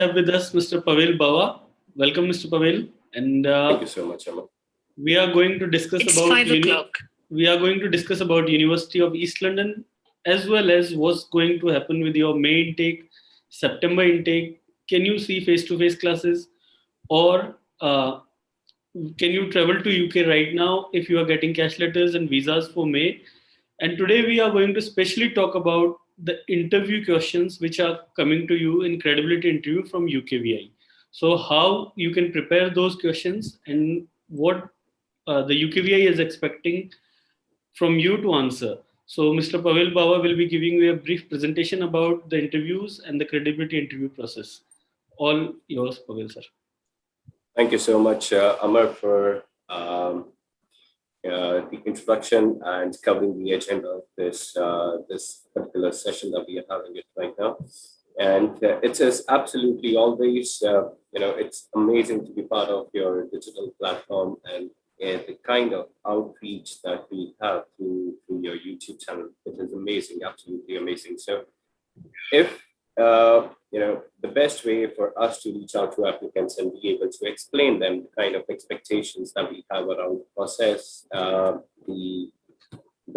have with us Mr. Pavel Bawa. Welcome, Mr. Pavel. And thank you so much, Amar. We are going to discuss about University of East London, as well as what's going to happen with your May intake, September intake. Can you see face-to-face classes, or can you travel to UK right now if you are getting cash letters and visas for May? And today we are going to specially talk about the interview questions which are coming to you in credibility interview from UKVI. So how you can prepare those questions and what the UKVI is expecting from you to answer. So Mr. Pavel Bawa will be giving you a brief presentation about the interviews and the credibility interview process. All yours, Pavel, sir. Thank you so much, Amar, for the introduction and covering the agenda of this particular session that we are having it right now. And it is absolutely always, it's amazing to be part of your digital platform and the kind of outreach that we have through your YouTube channel. It is amazing, absolutely amazing. So if the best way for us to reach out to applicants and be able to explain them the kind of expectations that we have around the process, the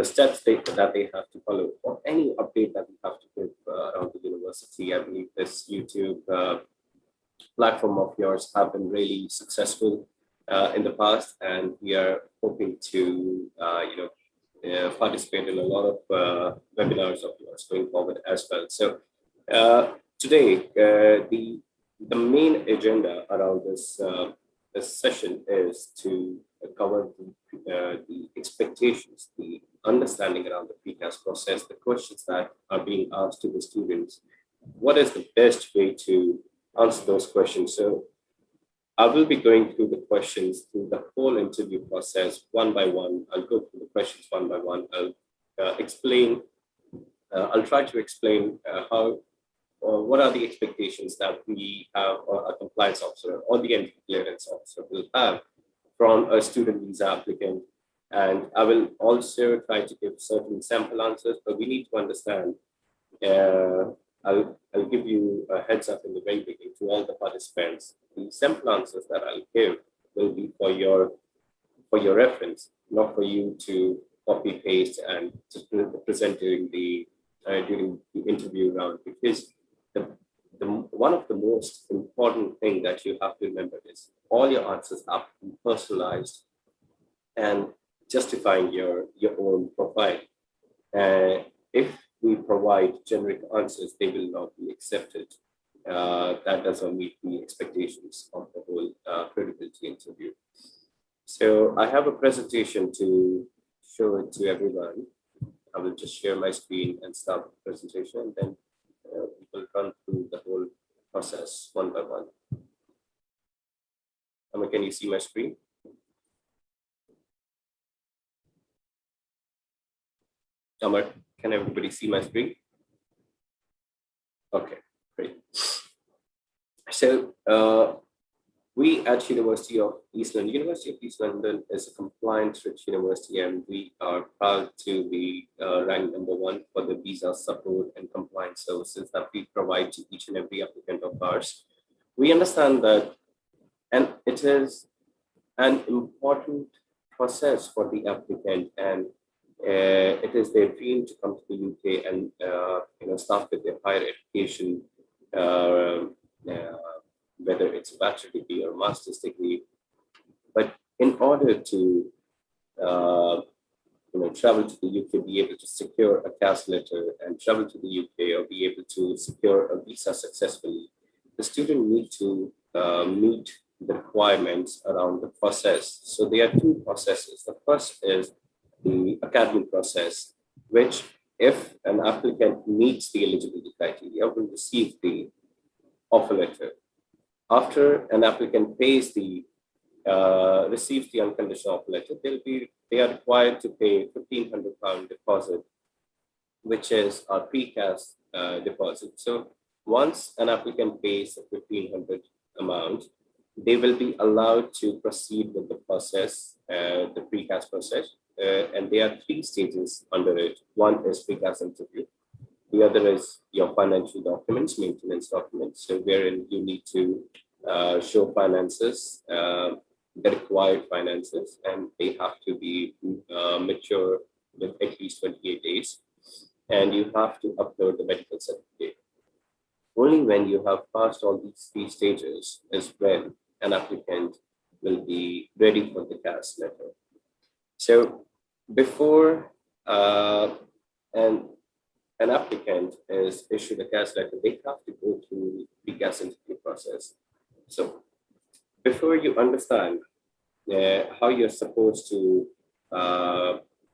steps that they have to follow, or any update that we have to give around the university. I believe this YouTube platform of yours have been really successful in the past, and we are hoping to participate in a lot of webinars of yours going forward as well. So today, the main agenda around this session is to cover the expectations, the understanding around the precast process, the questions that are being asked to the students. What is the best way to answer those questions? So I will be going through the questions through the whole interview process one by one. I'll go through the questions one by one. I'll try to explain what are the expectations that we have, or a compliance officer or the entry clearance officer will have from a student visa applicant. And I will also try to give certain sample answers, but we need to understand, I'll give you a heads up in the very beginning to all the participants. The sample answers that I'll give will be for your reference, not for you to copy paste and just present during the interview round, because the one of the most important thing that you have to remember is all your answers have to be personalized and justifying your own profile. If we provide generic answers, they will not be accepted. That doesn't meet the expectations of the whole credibility interview. So I have a presentation to show it to everyone. I will just share my screen and start the presentation, and then we will run through the whole process one by one. Amar, can you see my screen? Amar, can everybody see my screen? Okay, great. So we at University of East London is a compliance-rich university, and we are proud to be ranked #1 for the visa support and compliance services that we provide to each and every applicant of ours. We understand that, and it is an important process for the applicant, and it is their dream to come to the UK and start with their higher education, whether it's a bachelor degree or master's degree. But in order to travel to the UK, be able to secure a cash letter and travel to the UK, or be able to secure a visa successfully, the student needs to meet the requirements around the process. So there are two processes. The first is the academic process, which if an applicant meets the eligibility criteria, will receive the offer letter. After an applicant pays receives the unconditional offer letter, they are required to pay £1,500 deposit, which is a precast deposit. So once an applicant pays the 1,500 amount, they will be allowed to proceed with the process, the precast process. And there are 3 stages under it. One is precast interview. The other is your financial documents, maintenance documents, so wherein you need to show finances, the required finances, and they have to be mature with at least 28 days. And you have to upload the medical certificate. Only when you have passed all these three stages is when an applicant will be ready for the CAS letter. So before an applicant is issued a CAS letter, they have to go through the CAS interview process. So before you understand how you're supposed to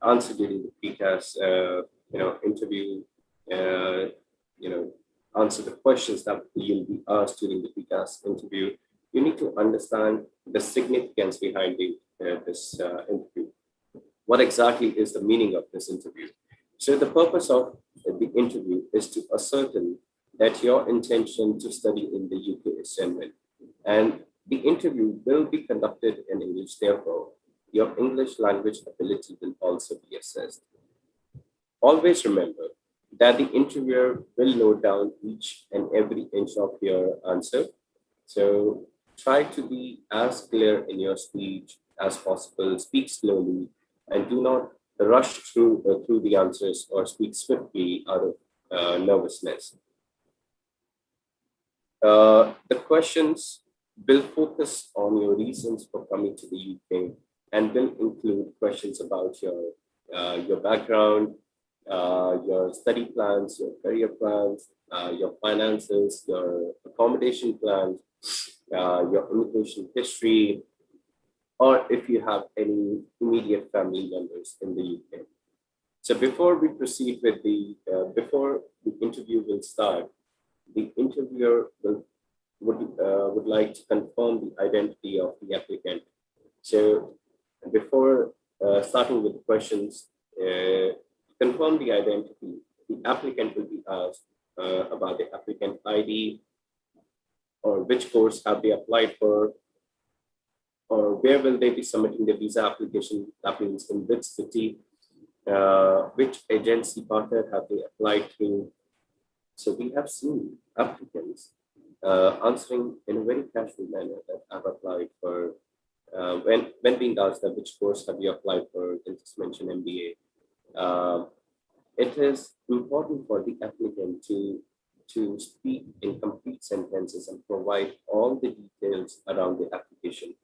answer during the PCAS, interview, answer the questions that you'll be asked during the PCAS interview, you need to understand the significance behind this interview. What exactly is the meaning of this interview? So the purpose of the interview is to ascertain that your intention to study in the UK is genuine. And the interview will be conducted in English, therefore, your English language ability will also be assessed. Always remember that the interviewer will note down each and every inch of your answer. So try to be as clear in your speech as possible, speak slowly, and do not rush through the answers or speak swiftly out of nervousness. The questions will focus on your reasons for coming to the UK and will include questions about your background, your study plans, your career plans, your finances, your accommodation plans, your immigration history, or if you have any immediate family members in the UK. So before we proceed with before the interview will start, the interviewer would like to confirm the identity of the applicant. So before starting with the questions, confirm the identity. The applicant will be asked about the applicant ID, or which course have they applied for, or where will they be submitting the visa application, that means in which city, which agency partner have they applied to. So we have seen applicants answering in a very casual manner that I've applied for, when being asked that which course have you applied for, they just mention MBA. It is important for the applicant to speak in complete sentences and provide all the details around the application.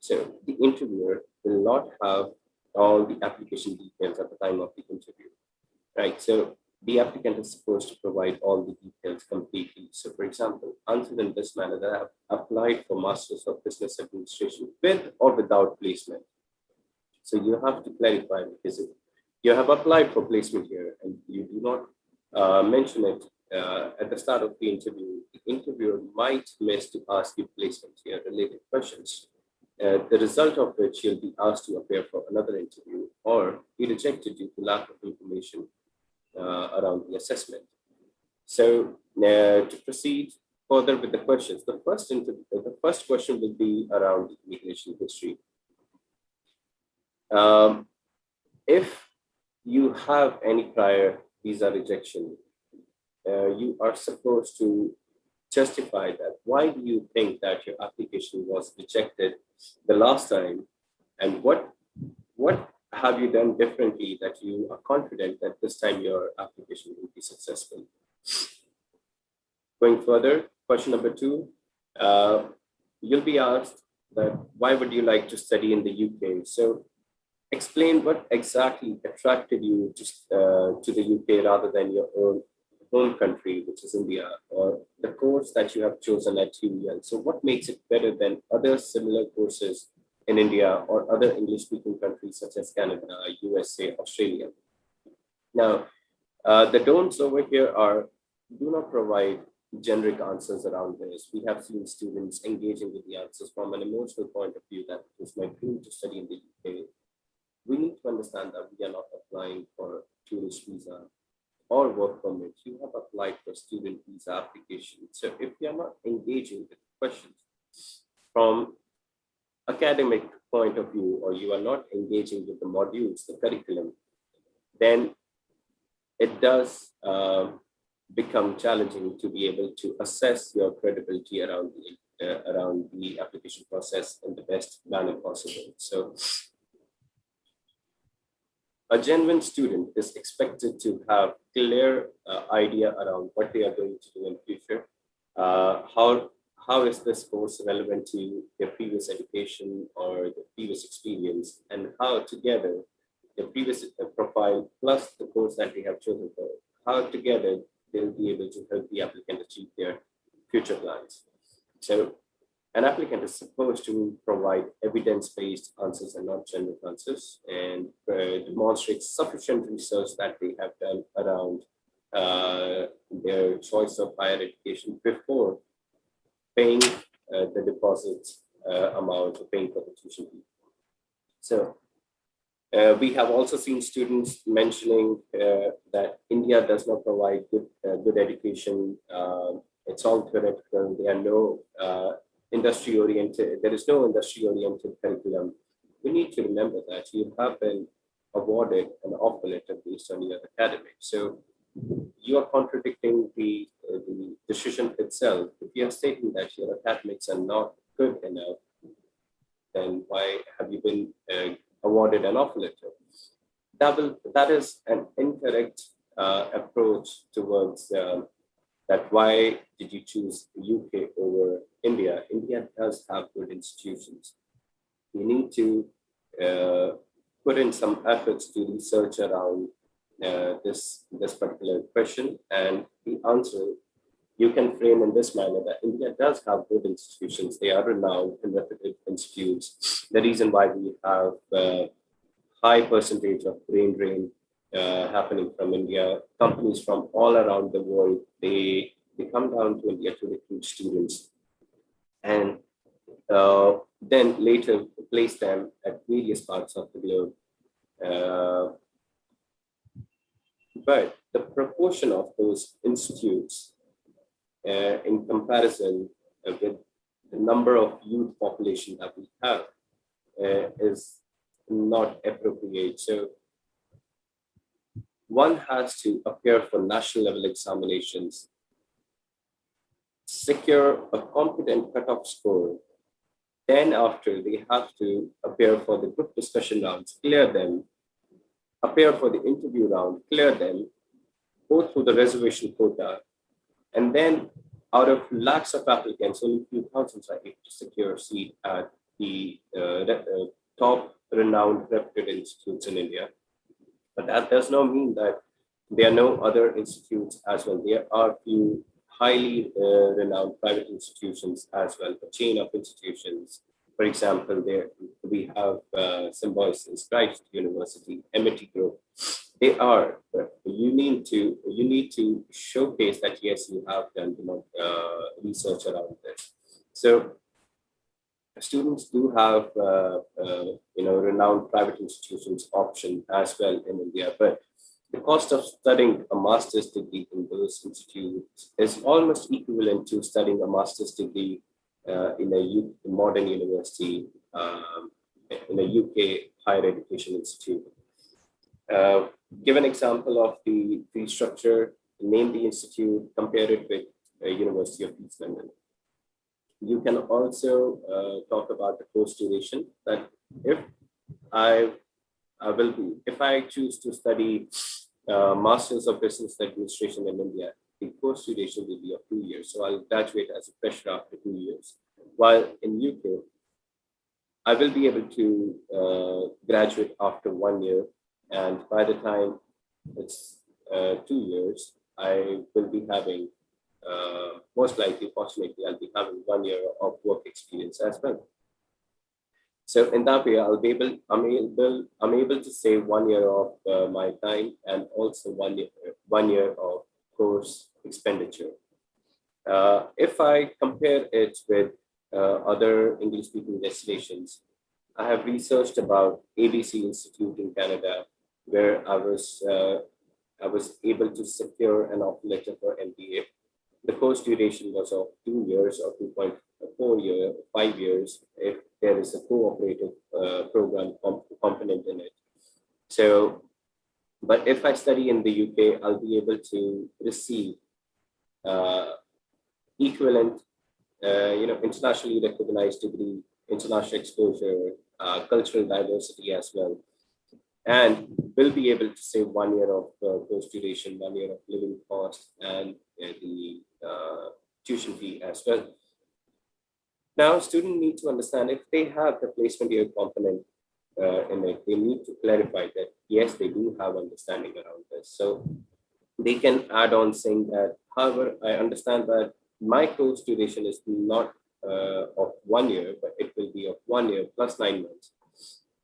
So the interviewer will not have all the application details at the time of the interview, right? So the applicant is supposed to provide all the details completely. So for example, answer in this manner that I have applied for Masters of Business Administration with or without placement. So you have to clarify, because if you have applied for placement here and you do not mention it at the start of the interviewer might miss to ask you placement here related questions, the result of which you'll be asked to appear for another interview or be rejected due to lack of information around the assessment. So to proceed further with the questions, the first question will be around immigration history. If you have any prior visa rejection, you are supposed to justify that. Why do you think that your application was rejected the last time, and what have you done differently that you are confident that this time your application will be successful? Going further, question number 2, you'll be asked that why would you like to study in the UK? So explain what exactly attracted you to the UK rather than your own home country, which is India, or the course that you have chosen at Ielts. So what makes it better than other similar courses in India or other English-speaking countries such as Canada, USA, Australia? Now, the don'ts over here are, do not provide generic answers around this. We have seen students engaging with the answers from an emotional point of view that it was my dream to study in the UK. We need to understand that we are not applying for tourist visa or work permit. You have applied for student visa application. So if you are not engaging with questions from academic point of view, or you are not engaging with the modules, the curriculum, then it does become challenging to be able to assess your credibility around the application process in the best manner possible. So a genuine student is expected to have clear idea around what they are going to do in future. How is this course relevant to their previous education or the previous experience, and how together the previous profile plus the course that they have chosen for, how together they'll be able to help the applicant achieve their future plans. So an applicant is supposed to provide evidence-based answers and not general answers, and demonstrate sufficient research that they have done around their choice of higher education before paying the deposit amount or paying for the tuition fee. So we have also seen students mentioning that India does not provide good education. It's all theoretical. There are no industry-oriented. There is no industry-oriented curriculum. We need to remember that you have been awarded an offer letter based on your academics. So you are contradicting the decision itself. If you are stating that your academics are not good enough, then why have you been awarded an offer letter? That is an incorrect approach towards that. Why did you choose the UK over India? India does have good institutions. You need to put in some efforts to research around this particular question, and the answer you can frame in this manner that India does have good institutions. They are renowned and reputed institutes. The reason why we have high percentage of brain drain happening from India, companies from all around the world, they come down to India to recruit students, and then later place them at various parts of the globe. But the proportion of those institutes in comparison with the number of youth population that we have is not appropriate. So one has to appear for national level examinations, secure a competent cutoff score. Then after, they have to appear for the group discussion rounds, clear them, appear for the interview round, clear them, go through the reservation quota, and then out of lakhs of applicants, only few thousands are able to secure a seat at the top renowned reputed institutes in India. But that does not mean that there are no other institutes as well. There are few highly renowned private institutions as well, a chain of institutions. For example, there we have Symbiosis, Christ University, MIT Group. They are. You need to showcase that yes, you have done research around this. So students do have renowned private institutions option as well in India, but the cost of studying a master's degree in those institutes is almost equivalent to studying a master's degree in a modern university in a UK higher education institute. Give an example of the fee structure, name the institute, compare it with University of East London. You can also talk about the course duration, that if I choose to study Masters of Business Administration in India, the course duration will be of 2 years. So I'll graduate as a fresher after 2 years. While in UK, I will be able to graduate after 1 year. And by the time it's 2 years, I will be having, most likely, fortunately, I'll be having 1 year of work experience as well. So in that way, I'm able to save 1 year of my time and also 1 year of course expenditure. If I compare it with other English-speaking destinations, I have researched about ABC Institute in Canada, where I was able to secure an offer letter for MBA. The course duration was of 2 years or 2.4 years, 5 years, if there is a cooperative program component in it. So, but if I study in the UK, I'll be able to receive equivalent, internationally recognized degree, international exposure, cultural diversity as well, and will be able to save 1 year of course duration, 1 year of living cost, and the tuition fee as well. Now, students need to understand if they have the placement year component in it, they need to clarify that yes, they do have understanding around this. So they can add on saying that, however, I understand that my course duration is not of 1 year, but it will be of 1 year plus 9 months.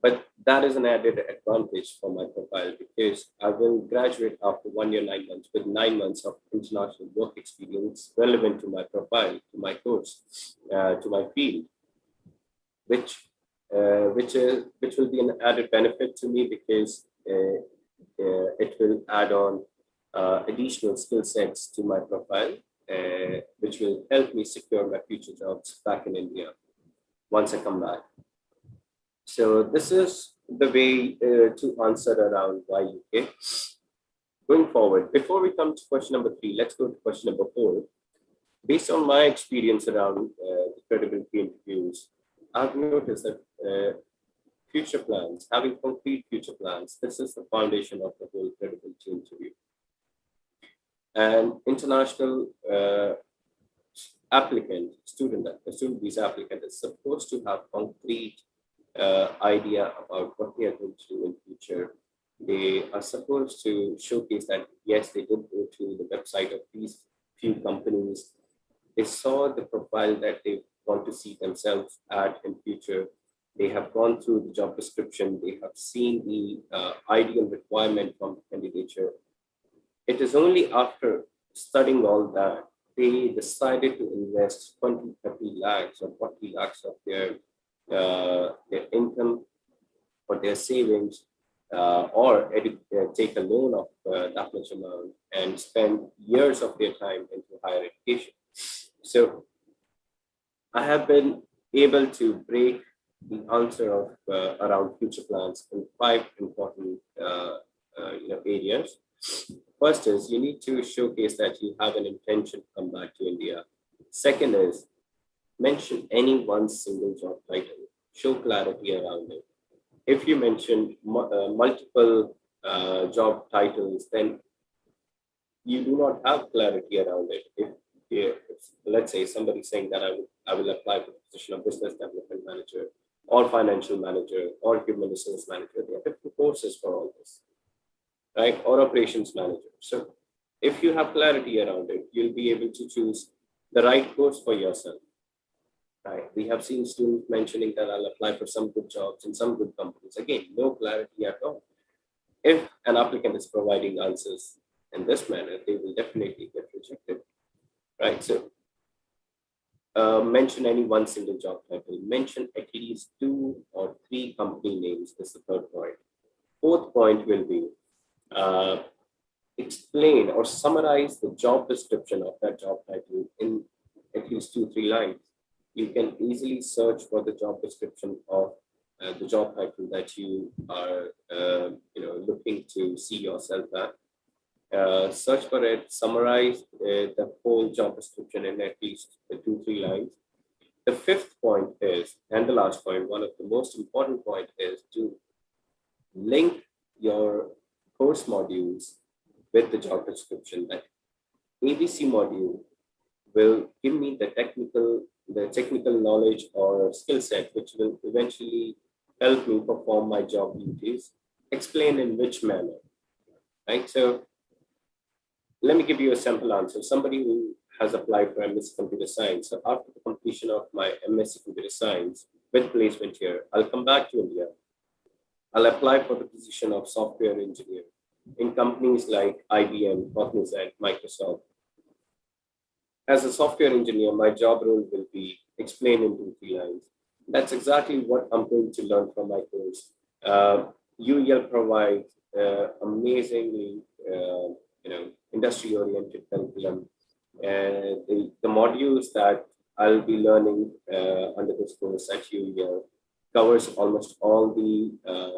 But that is an added advantage for my profile because I will graduate after 1 year, 9 months with 9 months of international work experience relevant to my profile, to my course, to my field, which will be an added benefit to me because it will add on additional skill sets to my profile, which will help me secure my future jobs back in India once I come back. So this is the way to answer around why UK. Going forward, before we come to question number 3, let's go to question number 4. Based on my experience around the credibility interviews, I've noticed that future plans, having concrete future plans, this is the foundation of the whole credibility interview. And international student visa applicant is supposed to have concrete idea about what they are going to do in future. They are supposed to showcase that, yes, they did go to the website of these few companies. They saw the profile that they want to see themselves at in future. They have gone through the job description. They have seen the ideal requirement from the candidature. It is only after studying all that, they decided to invest 20, 30 lakhs or 40 lakhs of their income or their savings, or take a loan of that much amount and spend years of their time into higher education. So I have been able to break the answer of around future plans in 5 important areas. First is you need to showcase that you have an intention to come back to India. Second is mention any one single job title. Show clarity around it. If you mention multiple job titles, then you do not have clarity around it. If let's say somebody saying that I will apply for the position of business development manager or financial manager or human resource manager, there are different courses for all this, right? Or operations manager. So if you have clarity around it, you'll be able to choose the right course for yourself. Right. We have seen students mentioning that I'll apply for some good jobs in some good companies. Again, no clarity at all. If an applicant is providing answers in this manner, they will definitely get rejected. Right. So mention any one single job title. Mention at least 2 or 3 company names is the third point. Fourth point will be explain or summarize the job description of that job title in at least 2-3 lines. You can easily search for the job description of the job title that you are looking to see yourself at. Search for it, summarize the whole job description in at least 2-3 lines. The fifth point is, and the last point, one of the most important point is to link your course modules with the job description. That ABC module will give me the technical knowledge or skill set, which will eventually help me perform my job duties. Explain in which manner, right? So let me give you a sample answer. Somebody who has applied for MSc Computer Science. So after the completion of my MSc Computer Science with placement here, I'll come back to India. I'll apply for the position of software engineer in companies like IBM, Cognizant, Microsoft. As a software engineer, my job role will be explained in 2-3 lines. That's exactly what I'm going to learn from my course. UEL provides amazingly, industry-oriented curriculum. The modules that I'll be learning under this course at UEL covers almost all the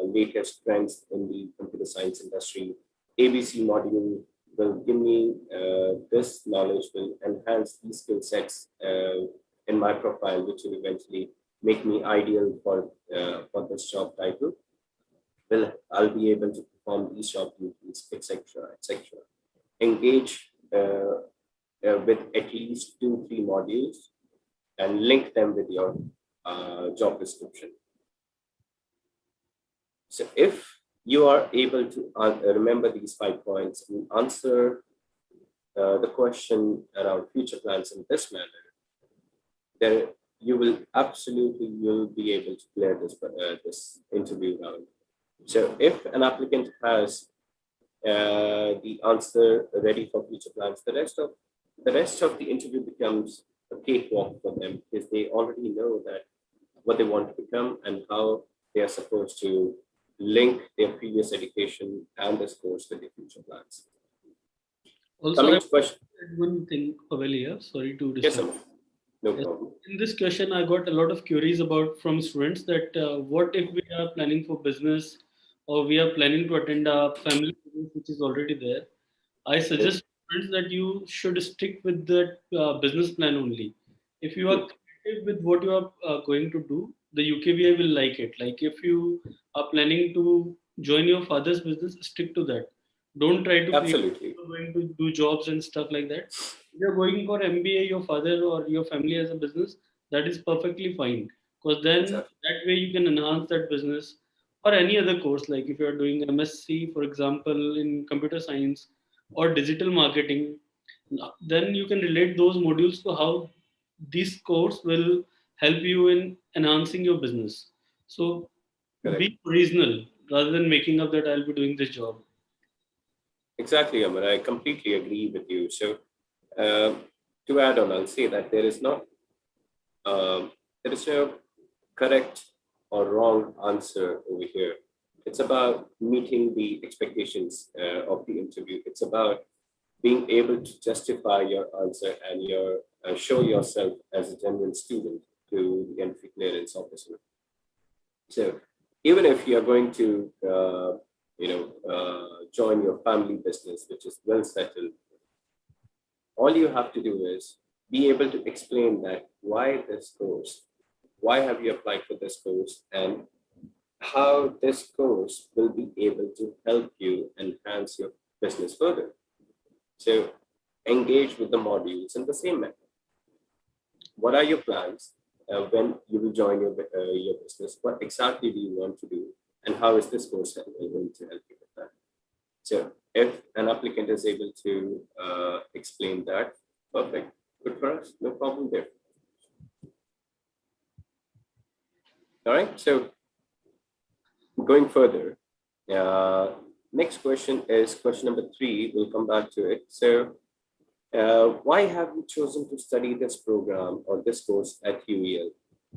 latest trends in the computer science industry. ABC module will give me this knowledge, will enhance these skill sets in my profile, which will eventually make me ideal for this job title. I'll be able to perform these job duties, etc., etc. Engage with at least 2-3 modules and link them with your job description. So if you are able to remember these 5 points and answer the question around future plans in this manner, then you will be able to clear this interview round. So if an applicant has the answer ready for future plans, the rest of the interview becomes a cakewalk for them, because they already know that what they want to become and how they are supposed to link their previous education and this course with their future plans. Also, Coming to question. One thing, Pavel here. Sorry to Yes, disturb. sir. No problem. In this question, I got a lot of queries from students that what if we are planning for business, or we are planning to attend a family business which is already there. I suggest students that you should stick with that business plan only. If you are creative with what you are going to do, the UKVI will like it. Like if you are planning to join your father's business, stick to that. Don't try to create Absolutely. going to do jobs and stuff like that. If you're going for MBA, your father or your family as a business, that is perfectly fine. Because then Exactly. that way you can enhance that business, or any other course. Like if you're doing MSc, for example, in computer science or digital marketing, then you can relate those modules to how this course will help you in enhancing your business. So Correct. be original rather than making up that I'll be doing this job. Exactly, Amar. I completely agree with you. So, to add on, I'll say that there is no correct or wrong answer over here. It's about meeting the expectations of the interview. It's about being able to justify your answer and show yourself as a genuine student to the entry clearance officer. So, even if you are going to join your family business, which is well settled, all you have to do is be able to explain that why this course, why have you applied for this course, and how this course will be able to help you enhance your business further. So engage with the modules in the same manner. What are your plans when you will join your business? What exactly do you want to do? And how is this course going to help you with that? So if an applicant is able to explain that, perfect, good for us, no problem there. All right, so going further, next question is question number 3. We'll come back to it. So why have you chosen to study this program or this course at UEL?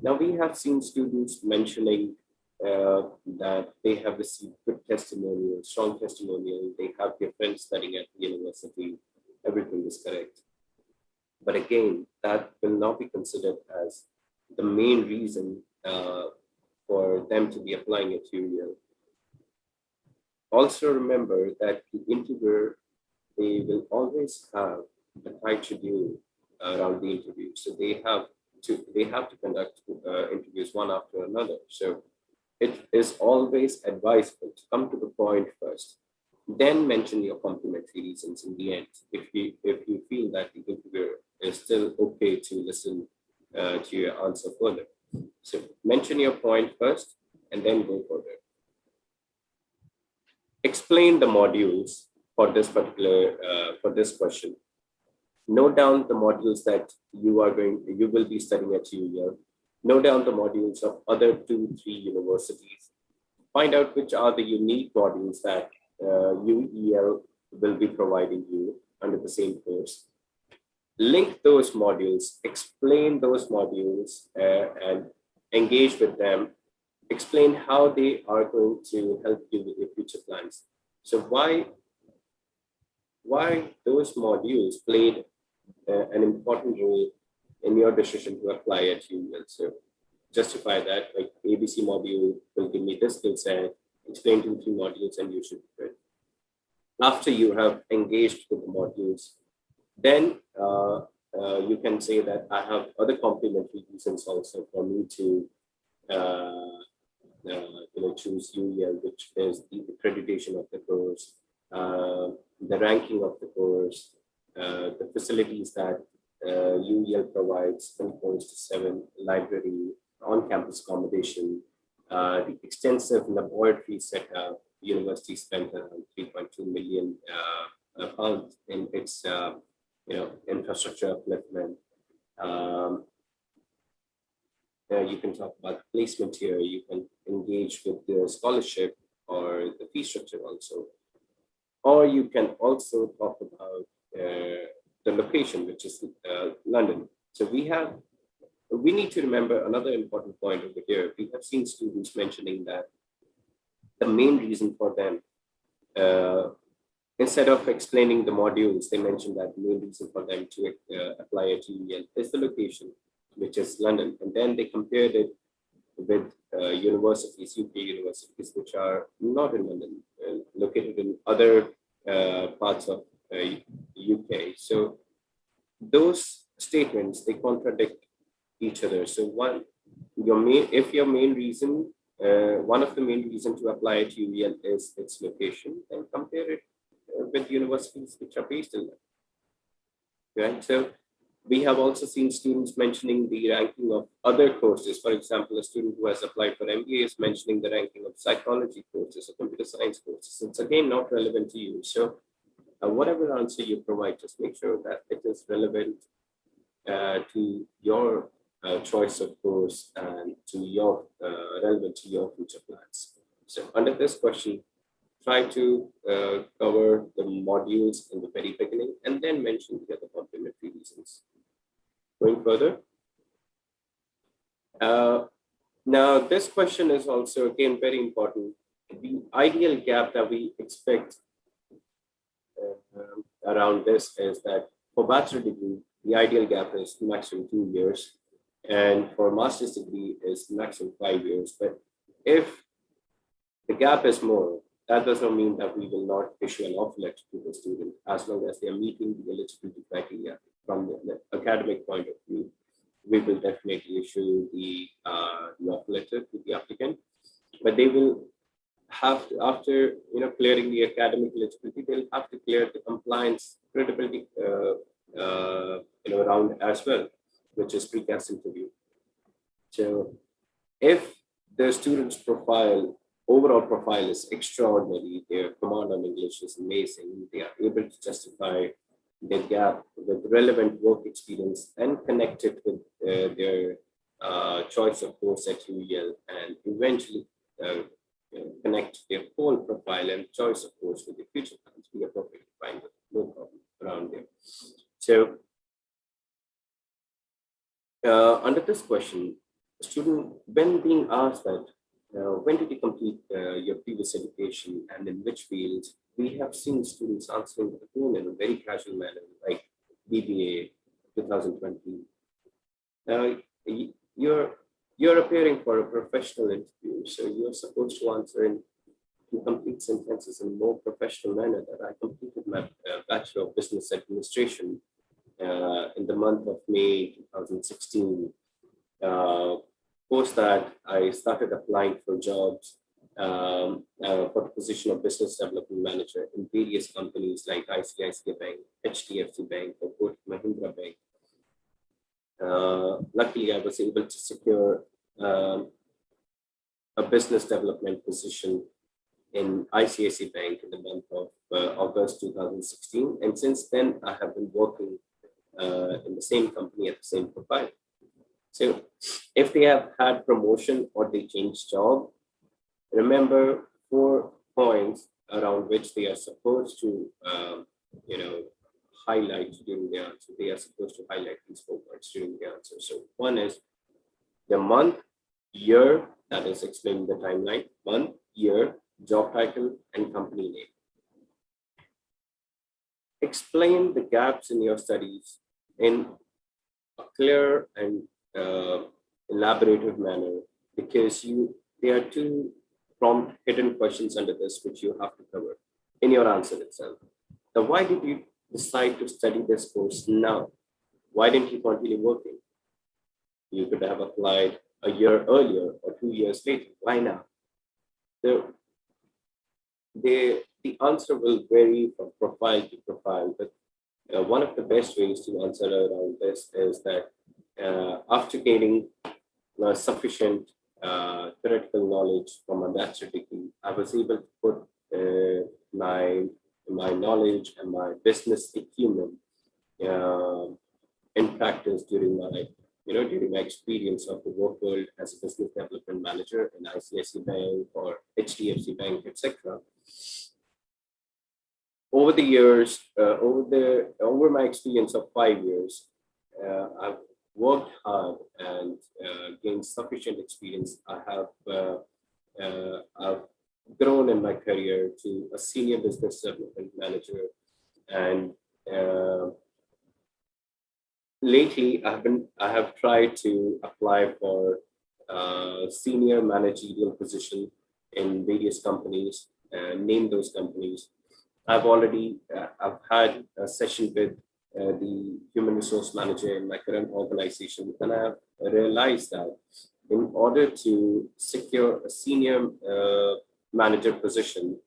Now, we have seen students mentioning that they have received good testimonial, strong testimonial. They have their friends studying at the university. Everything is correct. But again, that will not be considered as the main reason for them to be applying at UEL. Also remember that the interviewer, they will always have a tight schedule around the interview. So they have to conduct interviews one after another. So it is always advisable to come to the point first, then mention your complimentary reasons in the end. If you feel that the interviewer is still okay to listen to your answer further. So mention your point first and then go further. Explain the modules for this particular for this question. Note down the modules that you will be studying at UEL. Note down the modules of other 2-3 universities. Find out which are the unique modules that UEL will be providing you under the same course. Link those modules, explain those modules, and engage with them. Explain how they are going to help you with your future plans. So why those modules played an important role in your decision to apply at UEL. So justify that, like ABC module will give me this skill set, explain 2-3 modules, and you should be good. after you have engaged with the modules, then you can say that I have other complementary reasons also for me to choose UEL, which is the accreditation of the course, the ranking of the course, the facilities that UEL provides, 24/7 library, on-campus accommodation, the extensive laboratory setup. University spent around 3.2 million pounds in its infrastructure upliftment. You can talk about placement here. You can engage with the scholarship or the fee structure also. Or you can also talk about the location, which is London. So we need to remember another important point over here. We have seen students mentioning that the main reason for them, instead of explaining the modules, they mentioned that the main reason for them to apply at UEL is the location, which is London. And then they compared it with universities, UK universities, which are not in London, located in other parts of UK. So those statements, they contradict each other. So one of the main reason to apply at UEL is its location, and compare it with universities which are based in London. Right? So we have also seen students mentioning the ranking of other courses. For example, a student who has applied for MBA is mentioning the ranking of psychology courses or computer science courses. It's again not relevant to you. So whatever answer you provide, just make sure that it is relevant to your choice of course and to your relevant to your future plans. So under this question, try to cover the modules in the very beginning and then mention the other complementary reasons. Going further. Now, this question is also, again, very important. The ideal gap that we expect around this is that for bachelor degree, the ideal gap is maximum 2 years. And for master's degree is maximum 5 years. But if the gap is more, that does not mean that we will not issue an offer letter to the student as long as they are meeting the eligibility criteria from the academic point of view. We will definitely issue the offer letter to the applicant, but they will have to, after clearing the academic eligibility, they'll have to clear the compliance credibility round as well, which is precast interview. So if the student's overall profile is extraordinary, their command on English is amazing, they are able to justify their gap with relevant work experience and connect it with their choice of course at UEL, and eventually connect their whole profile and choice of course with the future plans, we are perfectly fine with no problem around there. So under this question, the student, when being asked that, when did you complete your previous education and in which fields, we have seen students answering the phone in a very casual manner, like BBA 2020. You're appearing for a professional interview, so you're supposed to answer in complete sentences in a more professional manner. That I completed my Bachelor of Business Administration in the month of May 2016. Post that, I started applying for jobs for the position of Business Development Manager in various companies like ICICI Bank, HDFC Bank, or Kotak Mahindra Bank. Luckily, I was able to secure a business development position in ICICI Bank in the month of August 2016. And since then, I have been working in the same company at the same profile. So if they have had promotion or they changed job, remember 4 points around which they are supposed to, highlight during the answer. They are supposed to highlight these 4 points during the answer. So one is the month, year, that is explaining the timeline, month, year, job title, and company name. Explain the gaps in your studies in a clear and elaborative manner, because there are 2 prompt hidden questions under this which you have to cover. in your answer itself. Now, why did you decide to study this course now? Why didn't you continue working? You could have applied a year earlier or 2 years later. Why now? So the answer will vary from profile to profile, but one of the best ways to answer around this is that after gaining sufficient theoretical knowledge from a bachelor degree, I was able to put my knowledge and my business acumen in practice during my experience of the work world as a business development manager in ICICI Bank or HDFC Bank, etc. Over the years, over my experience of 5 years, I've worked hard and gained sufficient experience. I've grown in my career to a senior business development manager, and lately I have tried to apply for senior managerial position in various companies, name those companies. I've had a session with the human resource manager in my current organization, and I've realized that in order to secure a senior manager position,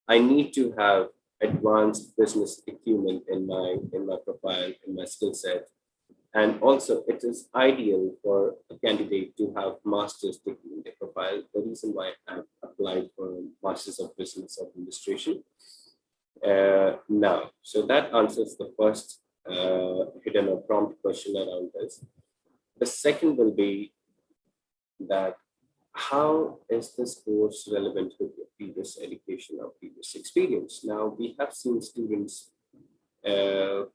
I need to have advanced business acumen in my profile, in my skill set. And also, it is ideal for a candidate to have master's degree in their profile. The reason why I've applied for Masters of Business Administration now. So that answers the first hidden or prompt question around this. The second will be that how is this course relevant with your previous education or previous experience? Now, we have seen students with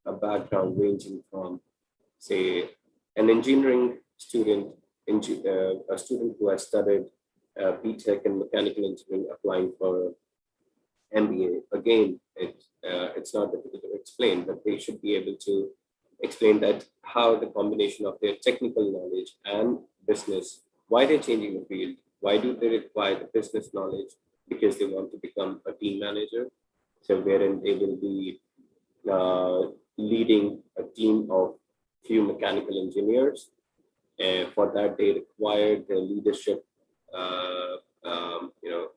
a background ranging from, say, an engineering student, a student who has studied BTech in mechanical engineering, applying for MBA. Again, it's not difficult to explain, but they should be able to explain that how the combination of their technical knowledge and business, why they're changing the field, why do they require the business knowledge? Because they want to become a team manager. So wherein they will be leading a team of few mechanical engineers. For that, they require the leadership,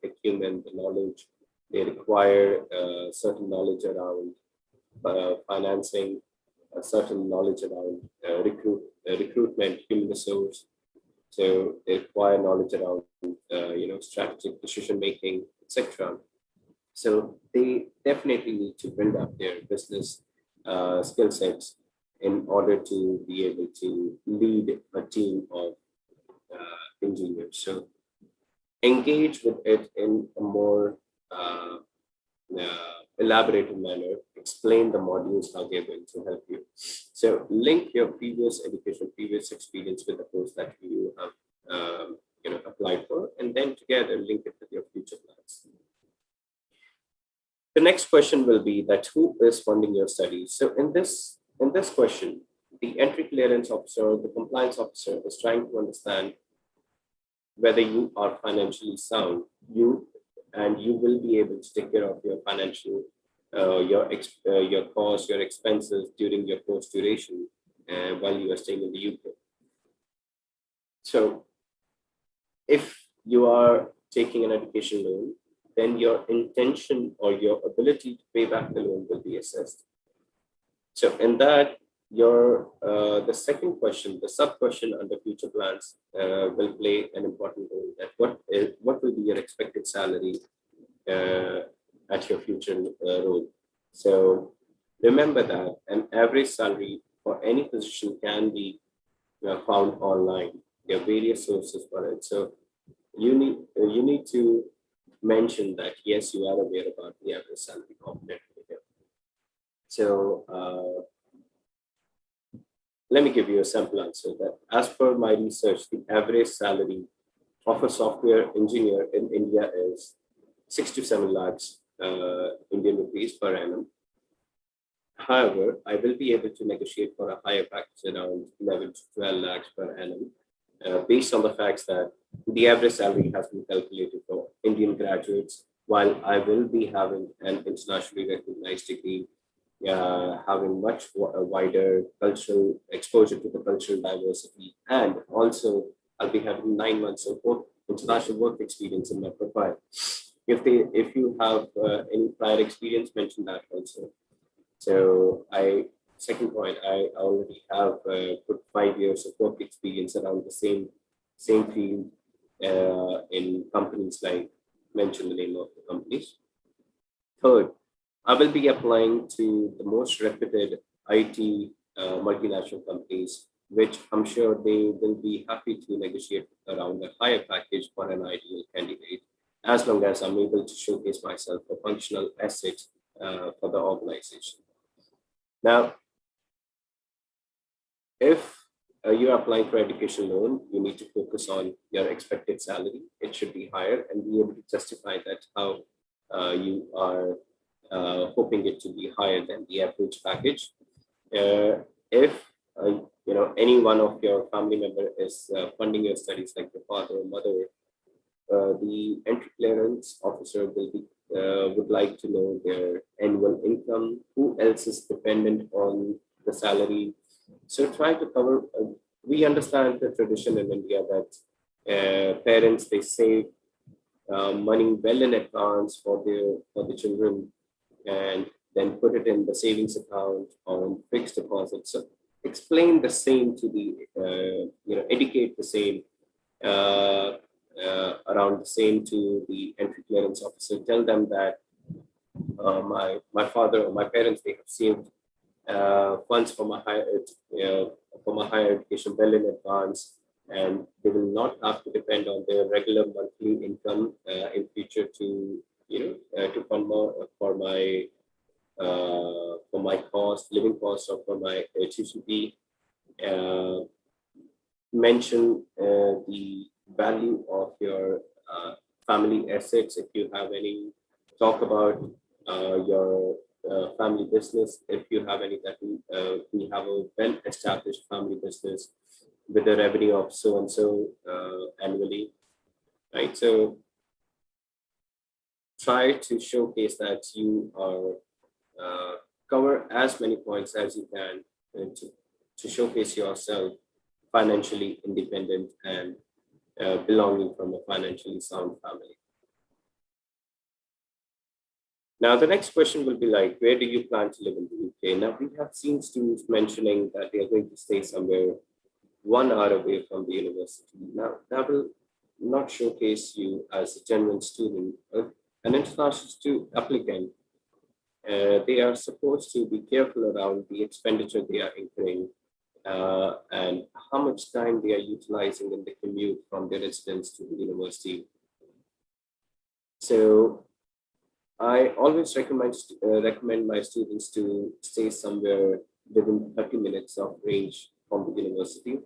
acumen, the knowledge. They require certain knowledge around financing, a certain knowledge around recruitment, human resource. So they require knowledge around, strategic decision making, etc. So they definitely need to build up their business skill sets in order to be able to lead a team of engineers. So engage with it in a more elaborated manner, explain the modules, how they're going to help you. So link your previous education, previous experience with the course that you have applied for, and then together link it with your future plans. The next question will be that who is funding your studies? So in this question, the entry clearance officer, the compliance officer is trying to understand whether you are financially sound, you will be able to take care of your financial, your costs, your expenses during your course duration while you are staying in the UK. So if you are taking an education loan, then your intention or your ability to pay back the loan will be assessed. So in that, the second question, the sub question under future plans will play an important role. That what will be your expected salary at your future role? So remember that an average salary for any position can be found online. There are various sources for it. So you need to mention that yes, you are aware about the average salary component here. So let me give you a sample answer that as per my research, the average salary of a software engineer in India is 6 to 7 lakhs Indian rupees per annum. However, I will be able to negotiate for a higher package around 11 to 12 lakhs per annum. based on the facts that the average salary has been calculated for Indian graduates, while I will be having an internationally recognized degree, having much wider cultural exposure to the cultural diversity, and also I'll be having 9 months of international work experience in my profile. If you have any prior experience, mention that also. So second point, I already have put 5 years of work experience around the same field in companies like, mention the name of the companies. Third, I will be applying to the most reputed IT multinational companies, which I'm sure they will be happy to negotiate around a higher package for an ideal candidate, as long as I'm able to showcase myself a functional asset for the organization. Now, if you're applying for education loan, you need to focus on your expected salary. It should be higher and be able to justify that how you are hoping it to be higher than the average package. If any one of your family member is funding your studies, like your father or mother, the entry clearance officer would like to know their annual income, who else is dependent on the salary. So try to cover. We understand the tradition in India that parents, they save money well in advance for the children, and then put it in the savings account or fixed deposit. So explain the same to the educate the same around the same to the entry clearance officer. Tell them that my father or my parents, they have saved funds for my higher education well in advance, and they will not have to depend on their regular monthly income in future to to fund more for my living cost, or for my tuition fee. Mention the value of your family assets, if you have any. Talk about your family business, if you have any, that we have a well-established family business with a revenue of so and so annually, right? So try to showcase that you are cover as many points as you can to showcase yourself financially independent and belonging from a financially sound family. Now, the next question will be like, where do you plan to live in the UK? Now, we have seen students mentioning that they are going to stay somewhere 1 hour away from the university. Now, that will not showcase you as a genuine student. An international applicant, they are supposed to be careful around the expenditure they are incurring and how much time they are utilizing in the commute from their residence to the university. So I always recommend my students to stay somewhere within 30 minutes of range from the university,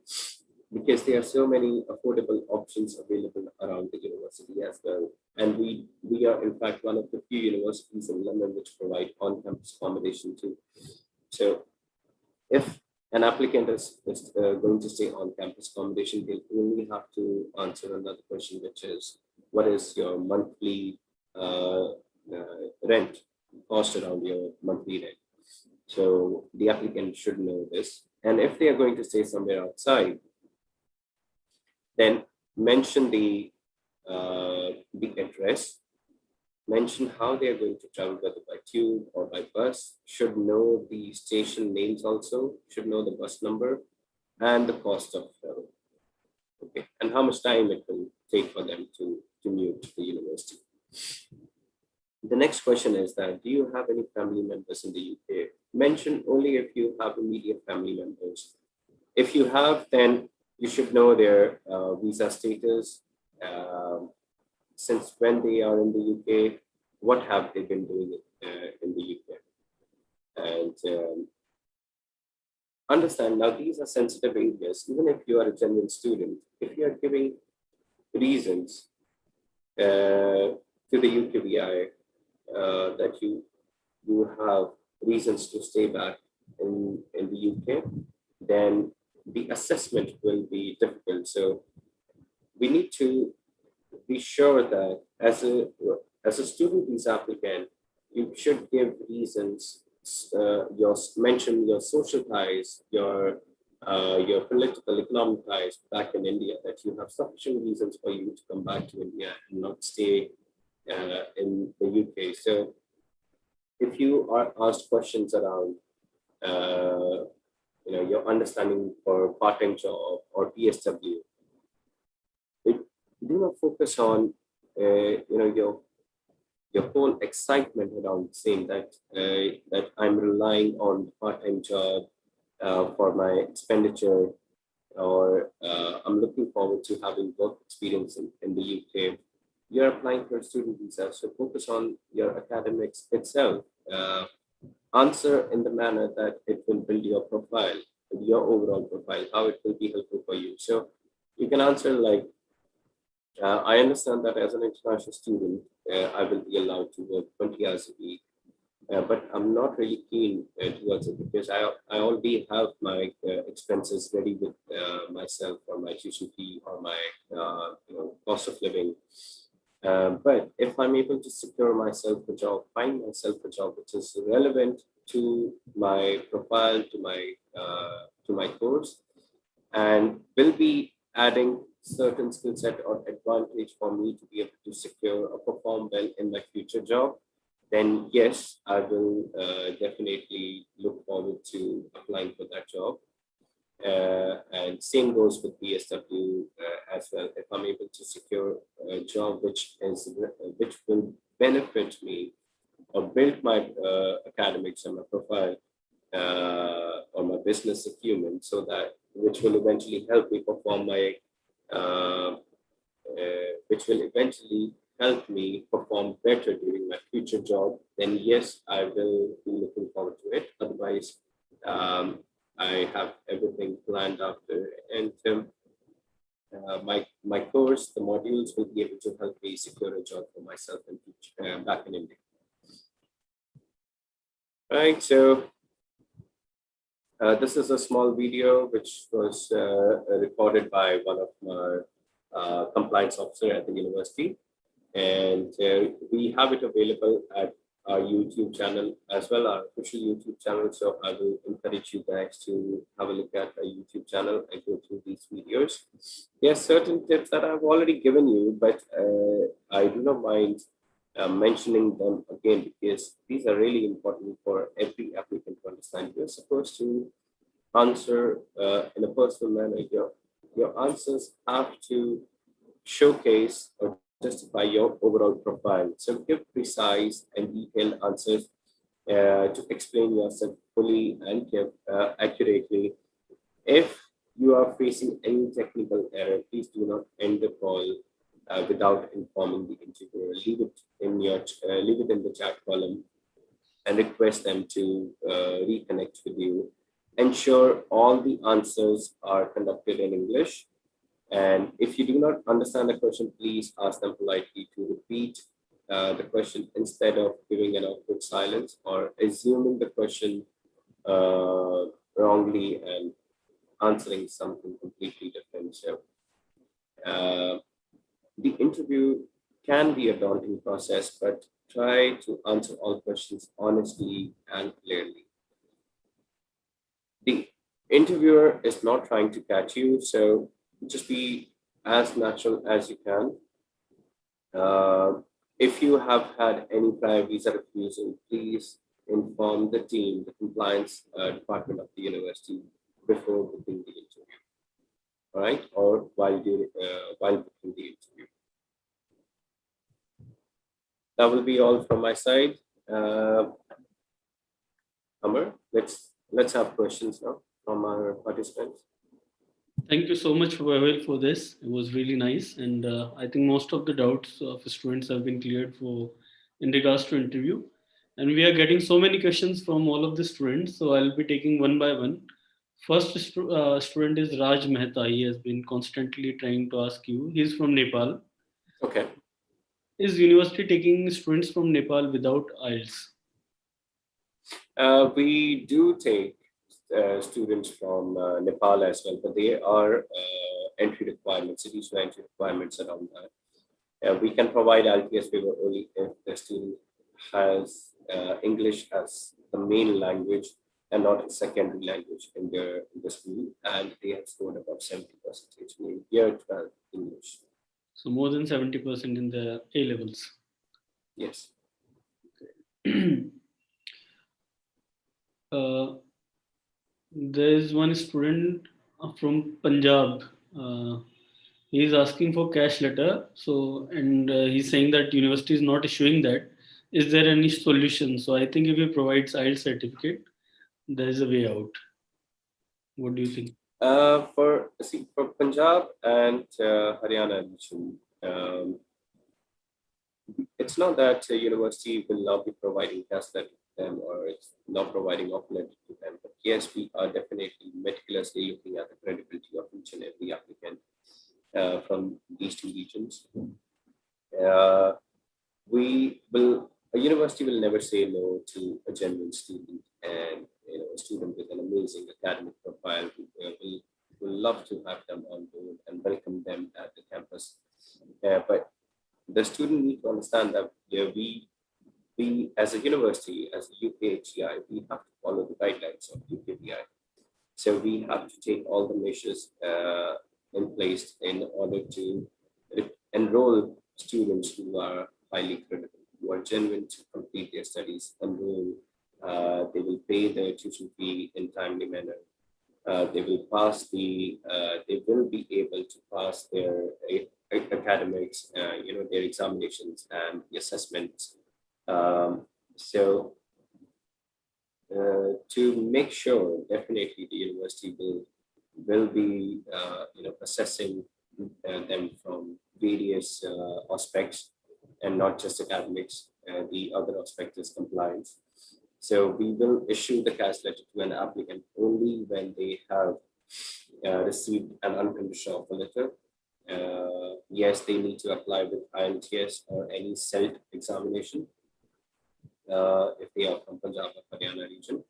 because there are so many affordable options available around the university as well. And we are in fact one of the few universities in London which provide on-campus accommodation too. So if an applicant is going to stay on campus accommodation, they only have to answer another question, which is, what is your monthly rent cost around your monthly rent? So the applicant should know this. And if they are going to stay somewhere outside, then mention the address, mention how they are going to travel, whether by tube or by bus, should know the station names also, should know the bus number and the cost of travel. Okay, and how much time it will take for them to commute to the university. The next question is that, do you have any family members in the UK? Mention only if you have immediate family members. If you have, then you should know their visa status, since when they are in the UK, what have they been doing in the UK. And understand, now these are sensitive areas. Even if you are a genuine student, if you are giving reasons to the UKVI that you have reasons to stay back in the UK, then the assessment will be difficult. So we need to be sure that as a student visa applicant, you should give reasons, mention your social ties, your political, economic ties back in India, that you have sufficient reasons for you to come back to India and not stay in the UK. So if you are asked questions around, your understanding for part-time job or PSW, do not focus on, your whole excitement around saying that I'm relying on the part-time job for my expenditure, or I'm looking forward to having work experience in the UK. You're applying for a student visa, so focus on your academics itself. Answer in the manner that it will build your profile, your overall profile, how it will be helpful for you. So you can answer like, I understand that as an international student, I will be allowed to work 20 hours a week, but I'm not really keen towards it because I already have my expenses ready with myself, or my tuition fee, or my cost of living. But if I'm able to secure myself a job, find myself a job which is relevant to my profile, to my course, and will be adding certain skill set or advantage for me to be able to secure or perform well in my future job, then yes, I will definitely look forward to applying for that job. And same goes with PSW as well. If I'm able to secure a job which will benefit me or build my academics and my profile or my business acumen, so that which will eventually help me perform my which will eventually help me perform better during my future job, then yes, I will be looking forward to it. Otherwise, I have everything planned after, and my course, the modules will be able to help me secure a job for myself in future, back in India. Right, so this is a small video which was recorded by one of my compliance officer at the university, and we have it available at our YouTube channel as well, our official YouTube channel. So I will encourage you guys to have a look at our YouTube channel and go through these videos. Yes, certain tips that I've already given you, but I do not mind mentioning them again, because these are really important for every applicant to understand. You're supposed to answer in a personal manner. Your answers have to showcase or justify your overall profile. So give precise and detailed answers to explain yourself fully and accurately. If you are facing any technical error, please do not end the call without informing the interviewer. Leave it in the chat column and request them to reconnect with you. Ensure all the answers are conducted in English. And if you do not understand the question, please ask them politely to repeat the question instead of giving an awkward silence or assuming the question wrongly and answering something completely different. So the interview can be a daunting process, but try to answer all questions honestly and clearly. The interviewer is not trying to catch you, so just be as natural as you can. If you have had any prior visa refusal, please inform the team, the compliance department of the university before booking the interview, all right, or while booking the interview. That will be all from my side. Amar, let's have questions now from our participants. Thank you so much, Pavel, for this. It was really nice, and I think most of the doubts of students have been cleared for in regards to interview. And we are getting so many questions from all of the students, so I'll be taking one by one. First student is Raj Mehta. He has been constantly trying to ask you. He's from Nepal. Okay. Is university taking students from Nepal without IELTS? We do take students from Nepal as well, but they are entry requirements, additional entry requirements around that. We can provide LTS waiver only if the student has English as the main language and not a secondary language in the school, and they have scored about 70% in year 12 English. So more than 70% in the A levels. Yes. There is one student from Punjab. He is asking for cash letter. So, and he's saying that university is not issuing that. Is there any solution? So, I think if he provides IELTS certificate, there is a way out. What do you think? For Punjab and Haryana region, it's not that a university will not be providing cash letter to them or it's not providing offer letter to them. But yes, we are definitely meticulously looking at the credibility of each and every applicant from these two regions. A university will never say no to a genuine student, and a student with an amazing academic profile will love to have them on board and welcome them at the campus. But the student need to understand that we as a university, as a UKHEI, we have to follow the guidelines of UKPI. So we have to take all the measures in place in order to enroll students who are highly credible, who are genuine to complete their studies, enroll. They will pay their tuition fee in timely manner. They will they will be able to pass their academics, their examinations and the assessments. To make sure, definitely the university will be assessing them from various aspects and not just academics. The other aspect is compliance. So we will issue the cash letter to an applicant only when they have received an unconditional offer letter. Yes, they need to apply with IELTS or any CELT examination if they are from Punjab or Haryana region.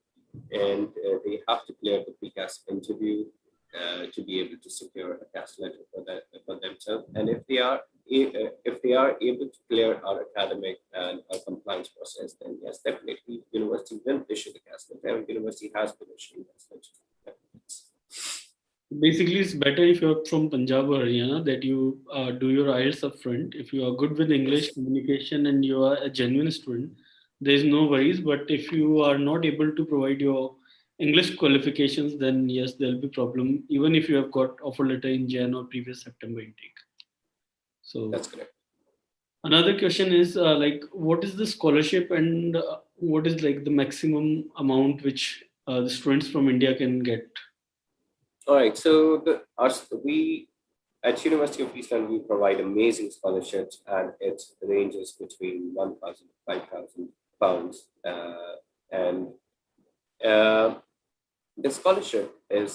And they have to clear the pre-CAS interview to be able to secure a cash letter for themselves. And if they are able to clear our academic and our compliance process, then yes, definitely university will issue the cash letter. And university has been issuing cash letter. Basically, it's better if you're from Punjab or Haryana that you do your IELTS upfront. If you are good with English communication and you are a genuine student, there is no worries. But if you are not able to provide your English qualifications, then yes, there'll be problem. Even if you have got offer letter in Jan or previous September intake. So that's correct. Another question is what is the scholarship and what is like the maximum amount which the students from India can get? All right. So we at University of Eastern we provide amazing scholarships, and it ranges between 1,000 to 5,000 pounds, and the scholarship it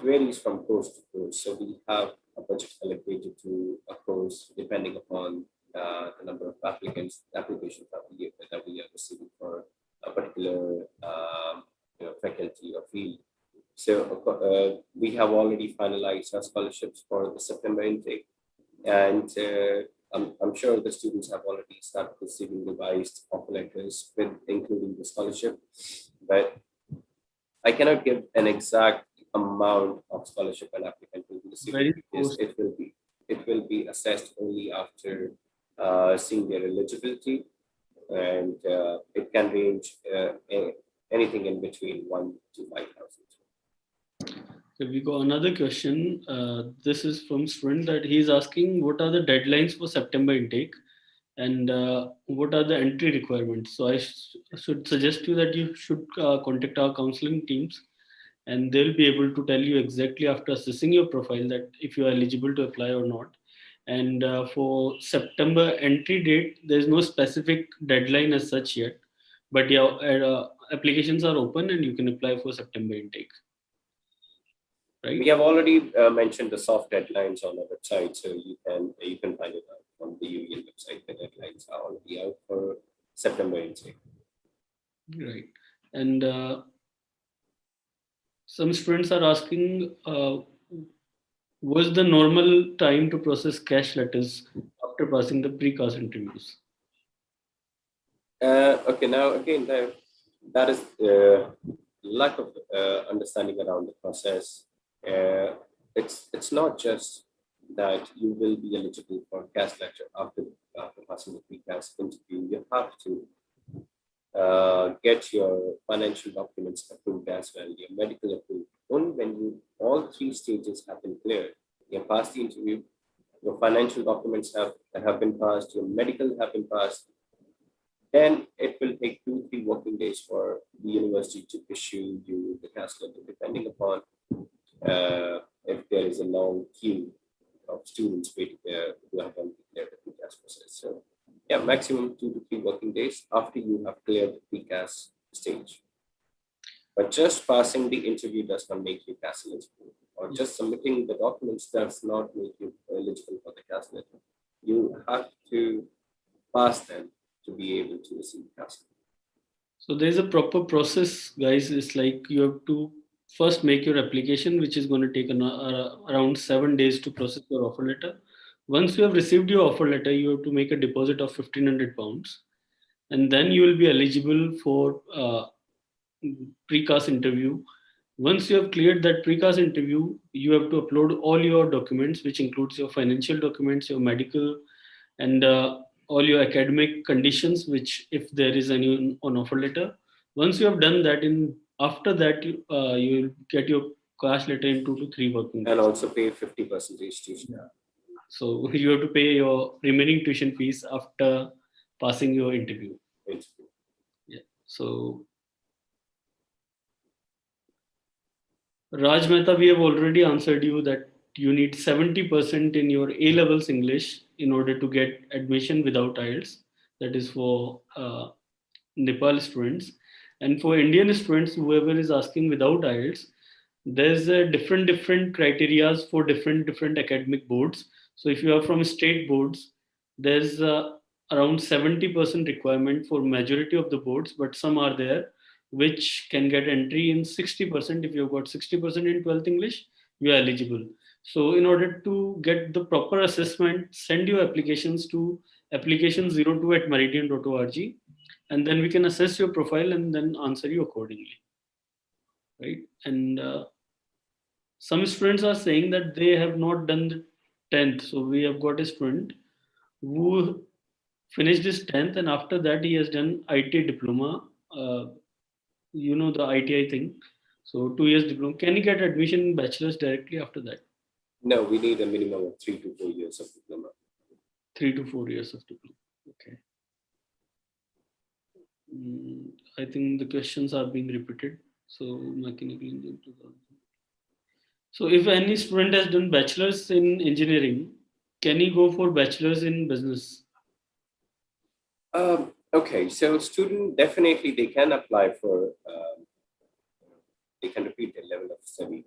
varies from course to course. So we have a budget allocated to a course depending upon the number of applications that we are receiving for a particular faculty or field. So we have already finalized our scholarships for the September intake, and I'm sure the students have already started receiving revised offer letters with including the scholarship, but I cannot give an exact amount of scholarship an applicant will be receiving because it will be assessed only after seeing their eligibility, and it can range anything in between 1 to 5,000. So we got another question. This is from student that he's asking what are the deadlines for September intake and what are the entry requirements. So I should suggest you that you should contact our counseling teams and they'll be able to tell you exactly after assessing your profile that if you are eligible to apply or not. And for September entry date, there's no specific deadline as such yet. But yeah, applications are open and you can apply for September intake. Right? We have already mentioned the soft deadlines on our website, so you can find it out on the union website. The deadlines are already out for September intake. Right, and Some students are asking, was the normal time to process cash letters after passing the precast interviews? Okay, now again, that is lack of understanding around the process. It's not just that you will be eligible for cash letter after passing the precast interview. You have to get your financial documents approved as well, your medical approved. Only when all three stages have been cleared, you passed the interview, your financial documents have been passed, your medical have been passed, then it will take 2-3 working days for the university to issue you the cash letter, depending upon if there is a long queue of students waiting there who have done declared the precast process. So yeah, maximum 2 to 3 working days after you have cleared the precast stage. But just passing the interview does not make you CAS eligible, or just submitting the documents does not make you eligible for the CAS letter. You have to pass them to be able to receive CAS. So there's a proper process, guys. It's like you have to first make your application, which is going to take around 7 days to process your offer letter. Once you have received your offer letter, you have to make a deposit of £1,500, and then you will be eligible for precast interview. Once you have cleared that precast interview, you have to upload all your documents, which includes your financial documents, your medical, and all your academic conditions, which if there is any on offer letter. Once you have done that, in after that you will get your cash letter in 2 to 3 working days. And also pay 50% tuition. So you have to pay your remaining tuition fees after passing your interview. Yeah. So Raj Mehta, we have already answered you that you need 70% in your A levels English in order to get admission without IELTS. That is for Nepal students. And for Indian students, whoever is asking without IELTS, there's a different criterias for different academic boards. So if you are from state boards, there's around 70% requirement for majority of the boards, but some are there which can get entry in 60%. If you've got 60% in 12th English, you are eligible. So in order to get the proper assessment, send your applications to application02@meridian.org, and then we can assess your profile and then answer you accordingly, right? And some students are saying that they have not done the 10th. So we have got a student who finished his 10th, and after that he has done IT diploma. You know, the ITI thing. So 2 years diploma. Can he get admission in bachelor's directly after that? No, we need a minimum of 3 to 4 years of diploma. 3 to 4 years of diploma. Okay. I think the questions are being repeated. So mechanical engineering 2000. So if any student has done bachelor's in engineering, can he go for bachelor's in business? Okay, so student definitely they can apply for, they can repeat their level of study,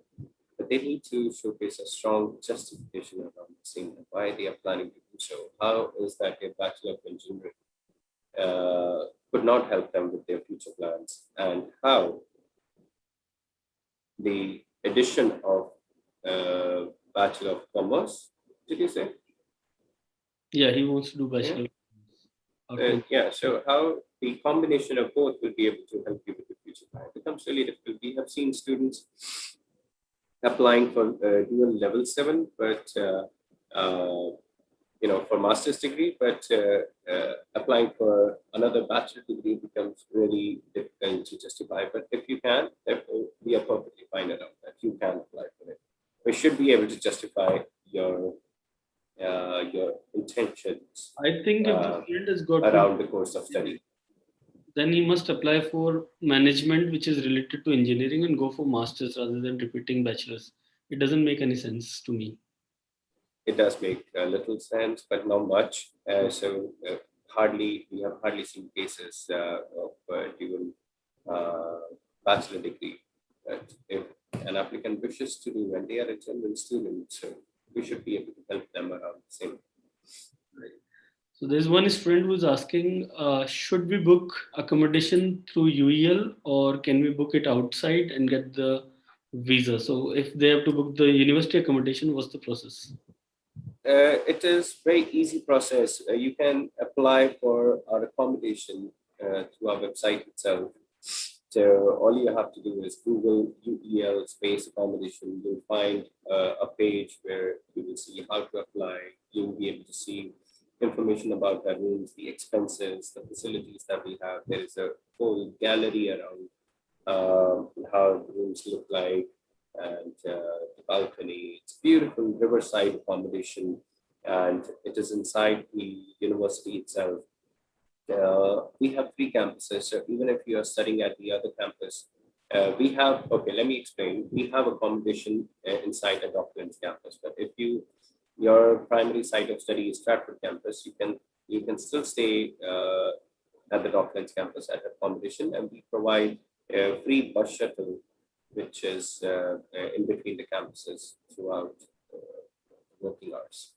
but they need to showcase a strong justification around the same, why they are planning to do so. How is that their Bachelor of Engineering could not help them with their future plans, and how the addition of Bachelor of Commerce, did you say? Yeah, he wants to do bachelor. Yeah, so how the combination of both will be able to help you with the future plan. It becomes really difficult. We have seen students applying for dual level 7, but for master's degree, but applying for another bachelor degree becomes really difficult to justify. But if you can, we are perfectly fine around that. You can apply for it. We should be able to justify your intentions. I think if the student has got around the course of study, then he must apply for management, which is related to engineering, and go for masters rather than repeating bachelor's. It doesn't make any sense to me. It does make a little sense, but not much. We have hardly seen cases of dual bachelor degree. But if an applicant wishes to do, and they are a genuine student, so we should be able to help them around the same. Right. So there's one student who's asking, should we book accommodation through UEL, or can we book it outside and get the visa. So if they have to book the university accommodation, what's the process? It is very easy process. You can apply for our accommodation through our website itself. So all you have to do is Google UEL space accommodation. You'll find a page where you will see how to apply. You'll be able to see information about the rooms, the expenses, the facilities that we have. There is a whole gallery around how the rooms look like, and the balcony. It's beautiful riverside accommodation, and it is inside the university itself. We have three campuses, so even if you are studying at the other campus, we have, okay, let me explain. We have accommodation inside the Docklands campus, but if your primary site of study is Stratford campus, you can still stay at the Docklands campus at accommodation, and we provide a free bus shuttle, which is in between the campuses throughout working hours.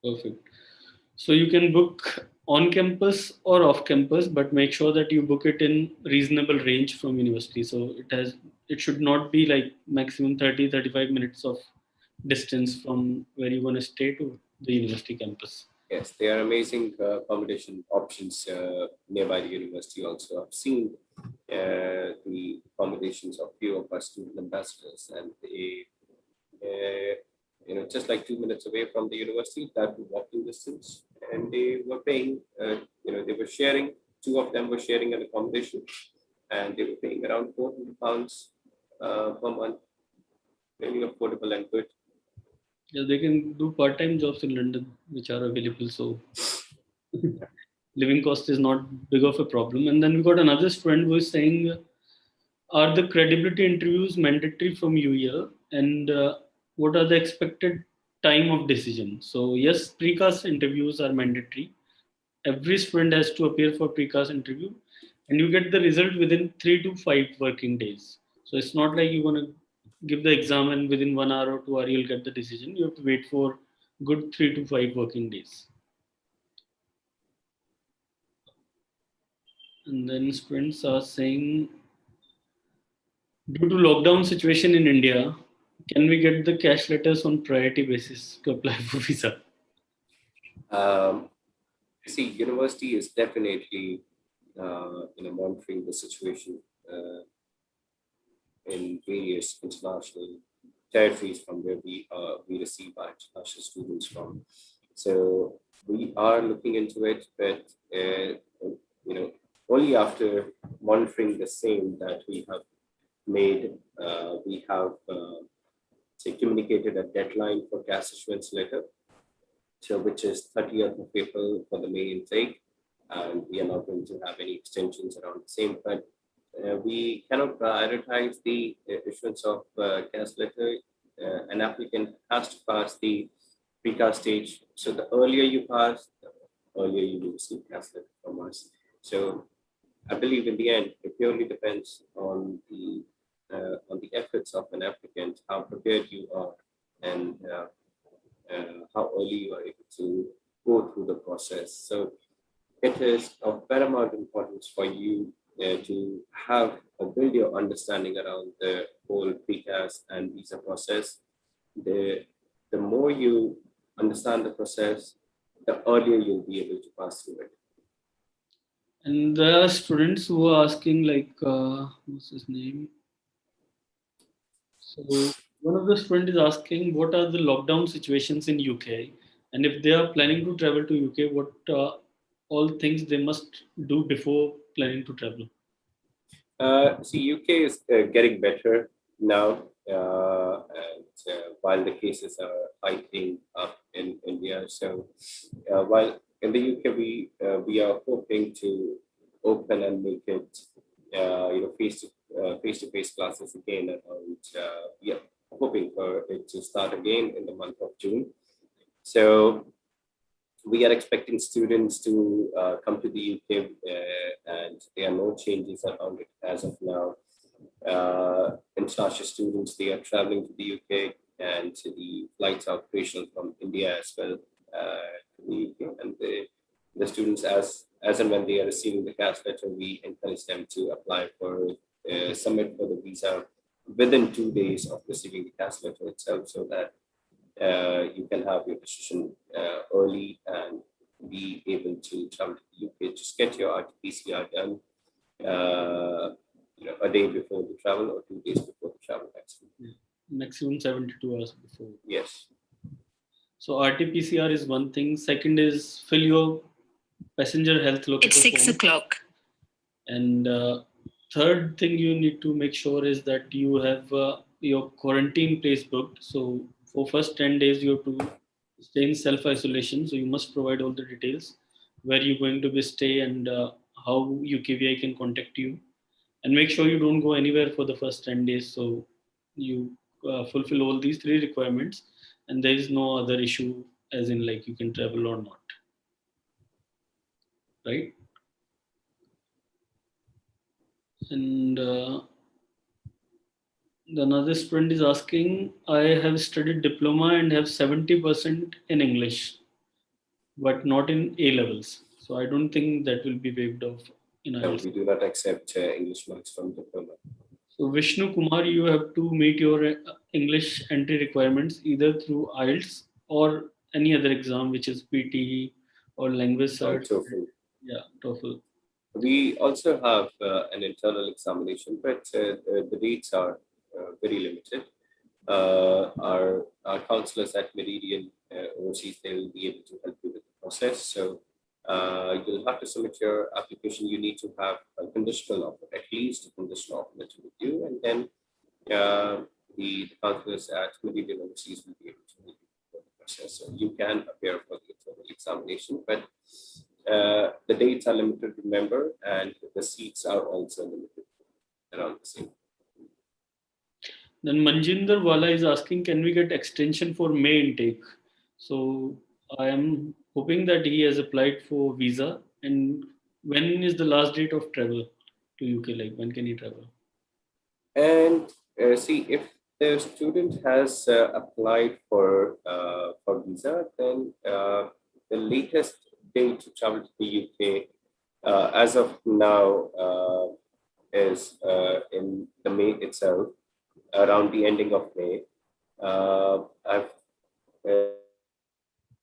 Perfect. So you can book on campus or off campus, but make sure that you book it in reasonable range from university. So it should not be like maximum 30-35 minutes of distance from where you're going to stay to the university campus. Yes, they are amazing accommodation options nearby the university also. I've seen the accommodations of few of our student ambassadors, and they, just like 2 minutes away from the university, that walking distance, and they were paying, they were sharing, two of them were sharing an accommodation, and they were paying around £400 per month, really affordable and good. Yeah, they can do part-time jobs in London, which are available. So living cost is not big of a problem. And then we got another student who is saying, are the credibility interviews mandatory from UEL? And what are the expected time of decision? So yes, precast interviews are mandatory. Every student has to appear for precast interview, and you get the result within 3 to 5 working days. So it's not like you're going to give the exam and within 1 hour or 2 hours you'll get the decision. You have to wait for good 3 to 5 working days. And then students are saying, due to lockdown situation in India, can we get the cash letters on priority basis to apply for visa? See, university is definitely monitoring the situation in various international territories from where we receive our international students from. So we are looking into it, but only after monitoring the same that we have communicated a deadline for cash issuance letter, so which is 30th of April for the May intake, and we are not going to have any extensions around the same. But we cannot prioritize the issuance of cash letter. An applicant has to pass the precast stage. So the earlier you pass, the earlier you will receive cash letter from us. So I believe in the end, it purely depends on the efforts of an applicant, how prepared you are, and how early you are able to go through the process. So it is of paramount importance for you to have or build your understanding around the whole precast and visa process. The more you understand the process, the earlier you'll be able to pass through it. And there are students who are asking, like, what's his name? So one of the students is asking, what are the lockdown situations in UK? And if they are planning to travel to UK, what all things they must do before planning to travel? See, UK is getting better now, and while the cases are hiking up in India. So while in the UK we are hoping to open and make it face-to-face classes again, and we are hoping for it to start again in the month of June. So we are expecting students to come to the UK, and there are no changes around it as of now. International students, they are traveling to the UK, and the flights are operational from India as well to the UK. And the students, as and when they are receiving the cash letter, we encourage them to apply for submit for the visa within 2 days of receiving the CAS letter itself, so that you can have your decision early and be able to travel to the UK. Just get your RT-PCR done a day before the travel or 2 days before the travel. Actually. Maximum 72 hours before. Yes. So RT-PCR is one thing. Second is fill your passenger health locator It's 6 form. o'clock. And third thing you need to make sure is that you have your quarantine place booked. So for first 10 days you have to stay in self-isolation. So you must provide all the details, where you're going to be stay and how UKVI can contact you. And make sure you don't go anywhere for the first 10 days. So you fulfill all these 3 requirements, and there is no other issue as in like you can travel or not. Right? And another student is asking, I have studied diploma and have 70% in English, but not in A levels. So I don't think that will be waived off in No, IELTS. we do not accept English marks from diploma. So Vishnu Kumar, you have to meet your English entry requirements either through IELTS or any other exam, which is PTE or language Or cert. TOEFL. Yeah, TOEFL. We also have an internal examination, but the dates are very limited. Our counselors at Meridean overseas, they will be able to help you with the process. So you'll have to submit your application. You need to have a conditional offer, at least a conditional offer letter with you, and then the counselors at Meridian overseas will be able to help you with the process. So you can appear for the internal examination, but the dates are limited, remember, and the seats are also limited around the same. Then Manjinder Wala is asking, can we get extension for May intake? So I am hoping that he has applied for visa. And when is the last date of travel to UK? Like when can he travel? And see, if the student has applied for visa, then the latest date to travel to the UK as of now is in the May itself, around the ending of May.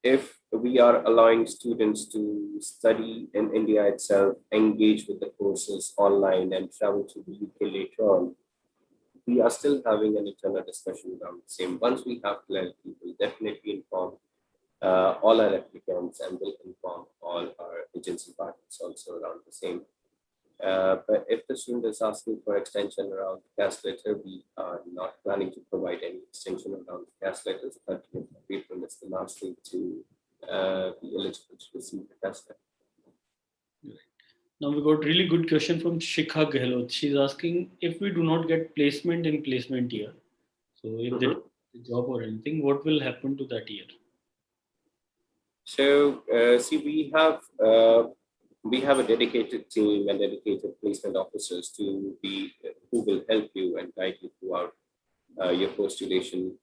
If we are allowing students to study in India itself, engage with the courses online and travel to the UK later on, we are still having an internal discussion around the same. Once we have clarity, we'll definitely inform all our applicants and will inform all our agency partners also around the same. But if the student is asking for extension around the CAS letter, we are not planning to provide any extension around the CAS letters. 30th of April is the last week to be eligible to receive the CAS letter. Now we got really good question from Shikha Gehlot. She's asking, if we do not get placement in placement year, so if there is a job or anything, what will happen to that year? So see, we have a dedicated team and dedicated placement officers to be who will help you and guide you throughout your postulation.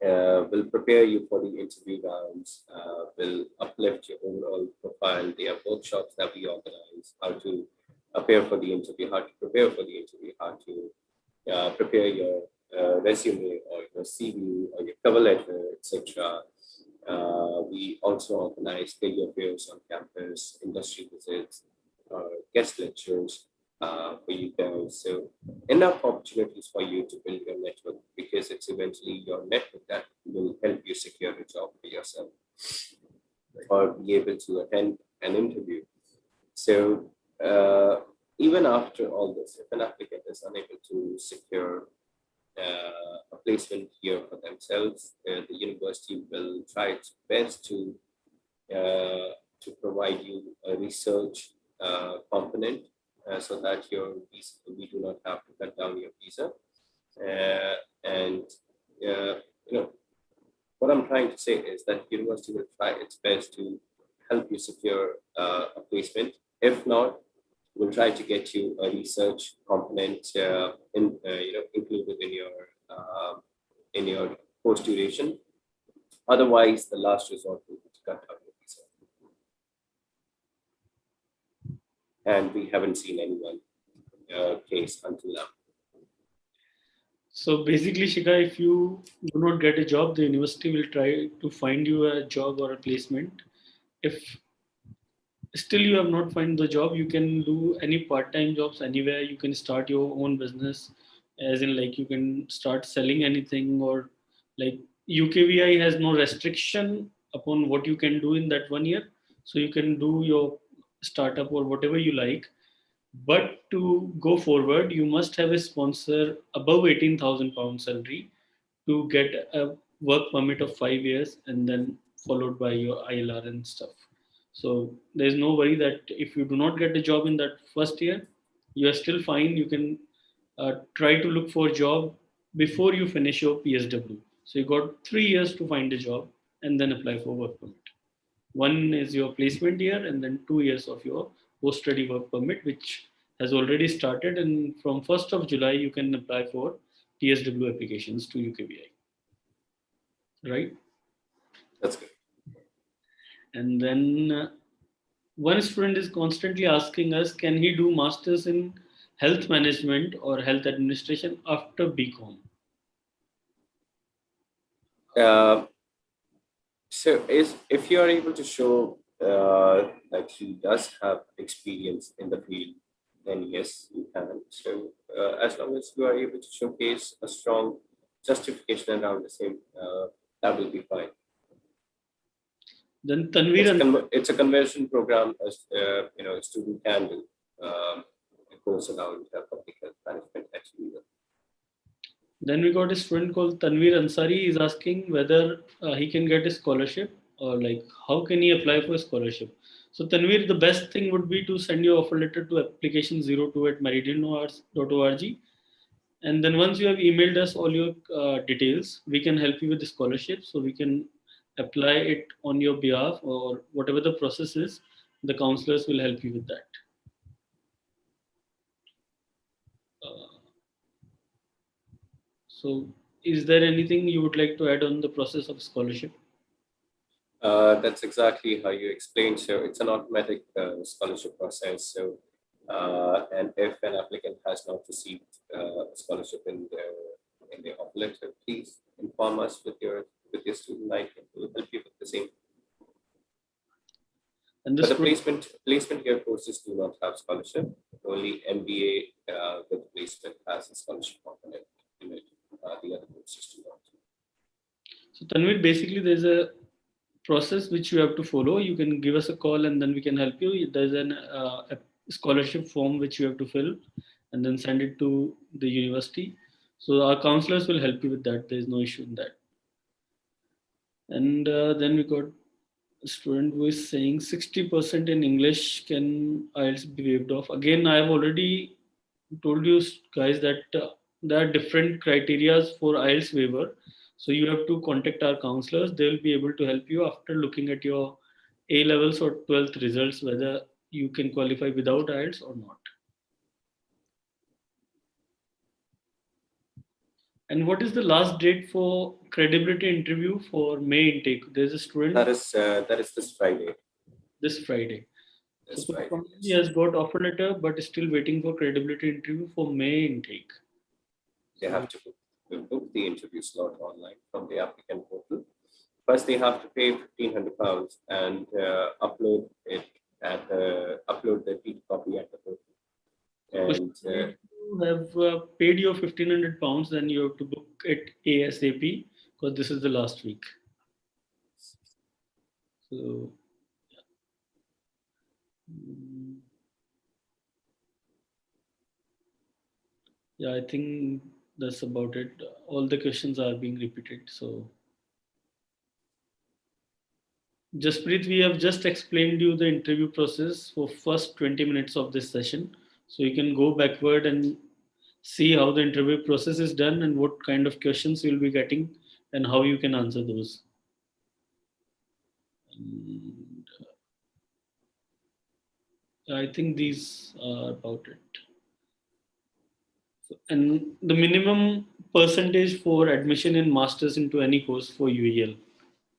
Will prepare you for the interview rounds, will uplift your overall profile. There are workshops that we organize, how to appear for the interview, how to prepare for the interview, how to prepare your resume or your CV or your cover letter, etc. We also organize career fairs on campus, industry visits, guest lectures for you guys. So enough opportunities for you to build your network, because it's eventually your network that will help you secure a job for yourself or be able to attend an interview. So even after all this, if an applicant is unable to secure a placement here for themselves, the university will try its best to provide you a research component so that your visa, we do not have to cut down your visa. And what I'm trying to say is that university will try its best to help you secure a placement. If not, we'll try to get you a research component included in your post duration. Otherwise, the last resort will be to cut down your visa. And we haven't seen anyone case until now. So basically, Shika, if you do not get a job, the university will try to find you a job or a placement. If still you have not found the job, you can do any part-time jobs anywhere. You can start your own business, as in like you can start selling anything, or like UKVI has no restriction upon what you can do in that 1 year. So you can do your startup or whatever you like. But to go forward, you must have a sponsor above £18,000 salary to get a work permit of 5 years, and then followed by your ILR and stuff. So there's no worry that if you do not get a job in that first year, you are still fine. You can try to look for a job before you finish your PSW. So you got 3 years to find a job and then apply for work permit. One is your placement year, and then 2 years of your post study work permit, which has already started. And from 1st of July, you can apply for PSW applications to UKVI, right? That's good. And then one student is constantly asking us, can he do masters in health management or health administration after BCom? Uh, so, if you are able to show that he does have experience in the field, then yes, you can. So, as long as you are able to showcase a strong justification around the same, that will be fine. Then Tanvir, It's a conversion program, as a student can do. A course around public health management actually. then we got a student called Tanvir Ansari is asking whether he can get a scholarship, or like how can he apply for a scholarship. So Tanvir, the best thing would be to send your offer letter to application02 at meridian.org. And then once you have emailed us all your details, we can help you with the scholarship. So we can apply it on your behalf, or whatever the process is, the counselors will help you with that. Uh, so is there anything you would like to add on the process of scholarship? That's exactly how you explained. So it's an automatic scholarship process. So, and if an applicant has not received a scholarship in the offer letter, please inform us with your student ID. We'll help you with the same. And But the placement year courses do not have scholarship. Only MBA with placement has a scholarship component in it. The other courses do not. So Tanvir, basically there's a process which you have to follow. You can give us a call and then we can help you. There's a scholarship form which you have to fill and then send it to the university. So our counselors will help you with that. There's no issue in that. And then we got a student who is saying 60% in English, can IELTS be waived off? Again, I have already told you guys that there are different criterias for IELTS waiver. So you have to contact our counselors. They will be able to help you after looking at your A levels or 12th results, whether you can qualify without IELTS or not. And what is the last date for credibility interview for May intake? There's a student. That is this Friday. This Friday. This So the Friday. company has got offer letter, but is still waiting for credibility interview for May intake. They have to book the interview slot online from the applicant portal. First, they have to pay £1,500 and upload it upload the deed copy at the portal. And you have paid your £1,500, then you have to book it ASAP because this is the last week. So, yeah, I think that's about it. All the questions are being repeated. So, Jasprit, we have just explained you the interview process for first 20 minutes of this session. So you can go backward and see how the interview process is done and what kind of questions you'll be getting and how you can answer those. And, I think these are about it. And the minimum percentage for admission in masters into any course for UEL.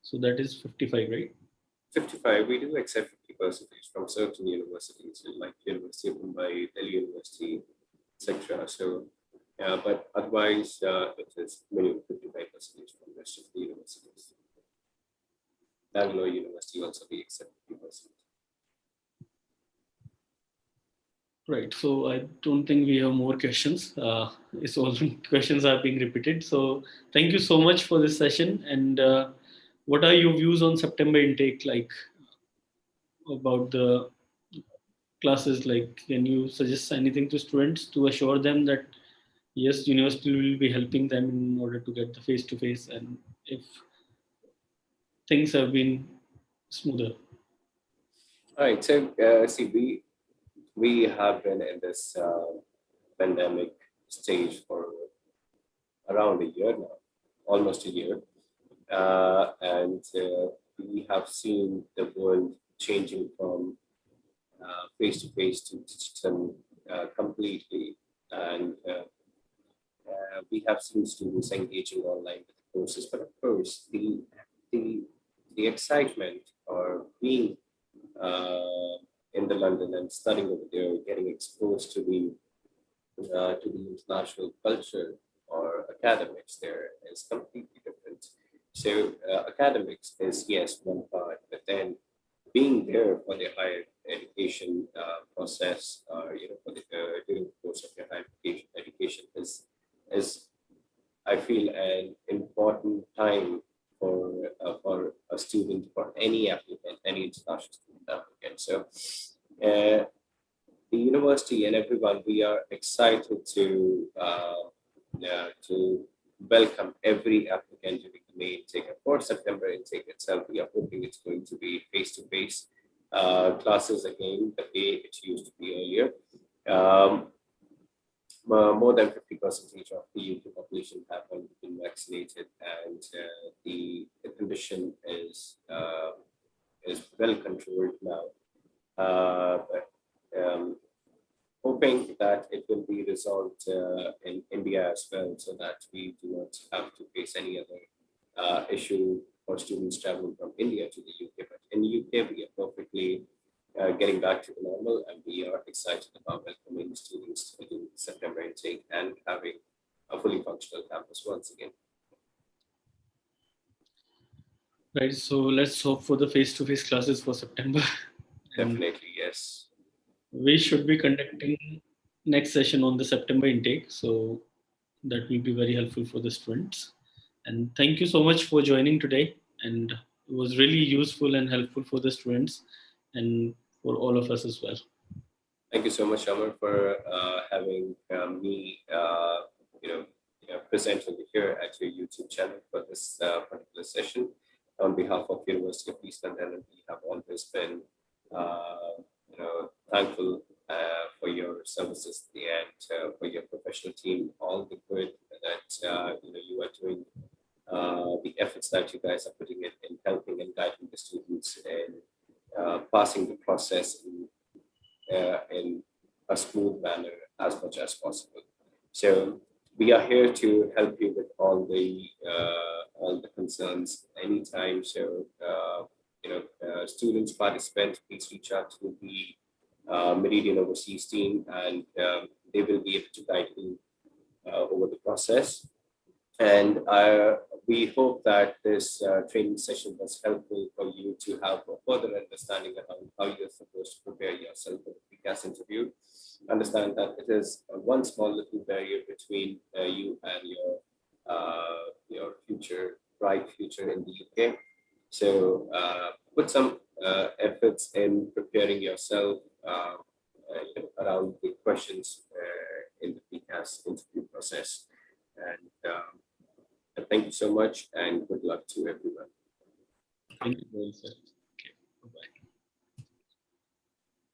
So that is 55, right? 55, we do accept 50% from certain universities, like University of Mumbai, Delhi University, etc. So But otherwise, it is minimum 55% from the rest of the universities. Bangalore University also we accept 50%. Right. So I don't think we have more questions. It's all questions are being repeated. So thank you so much for this session. And what are your views on September intake? Like about the classes? Like, can you suggest anything to students to assure them that yes, university will be helping them in order to get the face to face, and if things have been smoother? All right. So see, we have been in this pandemic stage for around a year now, almost a year, and we have seen the world changing from face to face to digital completely, and we have seen students engaging online with courses. But of course, the the excitement or being in the London and studying over there, getting exposed to the international culture or academics there is completely different. So academics is yes one part, but then being there for the higher education process, for during the course of your higher education is I feel an important time for a student, for any applicant, any international student applicant. So the university and everyone, we are excited to welcome every applicant during the May intake. And for September intake itself, we are hoping it's going to be face-to-face classes again, the way it used to be earlier. More than 50% of the UK population have already been vaccinated, and the condition is well controlled now. But, hoping that it will be resolved in India as well, so that we do not have to face any other issue for students traveling from India to the UK. But in the UK, we are perfectly getting back to the normal, and we are excited about welcoming students to the September intake and having a fully functional campus once again. Right. So let's hope for the face-to-face classes for September. Definitely, yes. We should be conducting next session on the September intake, so that will be very helpful for the students. And thank you so much for joining today. And it was really useful and helpful for the students and for all of us as well. Thank you so much, Amar, for having me, present over here at your YouTube channel for this particular session. On behalf of University of East London, we have always been, thankful for your services and for your professional team. All the good that you are doing, the efforts that you guys are putting in helping and guiding the students and passing the process in a smooth manner as much as possible. So we are here to help you with all the concerns anytime. So students, participants, please reach out to the Meridean overseas team, and they will be able to guide you over the process. And we hope that this training session was helpful for you to have a further understanding about how you're supposed to prepare yourself for the PCAS interview. Understand that it is one small little barrier between you and your bright future in the UK. So put some efforts in preparing yourself around the questions in the PCAS interview process. And thank you so much, and good luck to everyone. Thank you very much. Okay, bye-bye.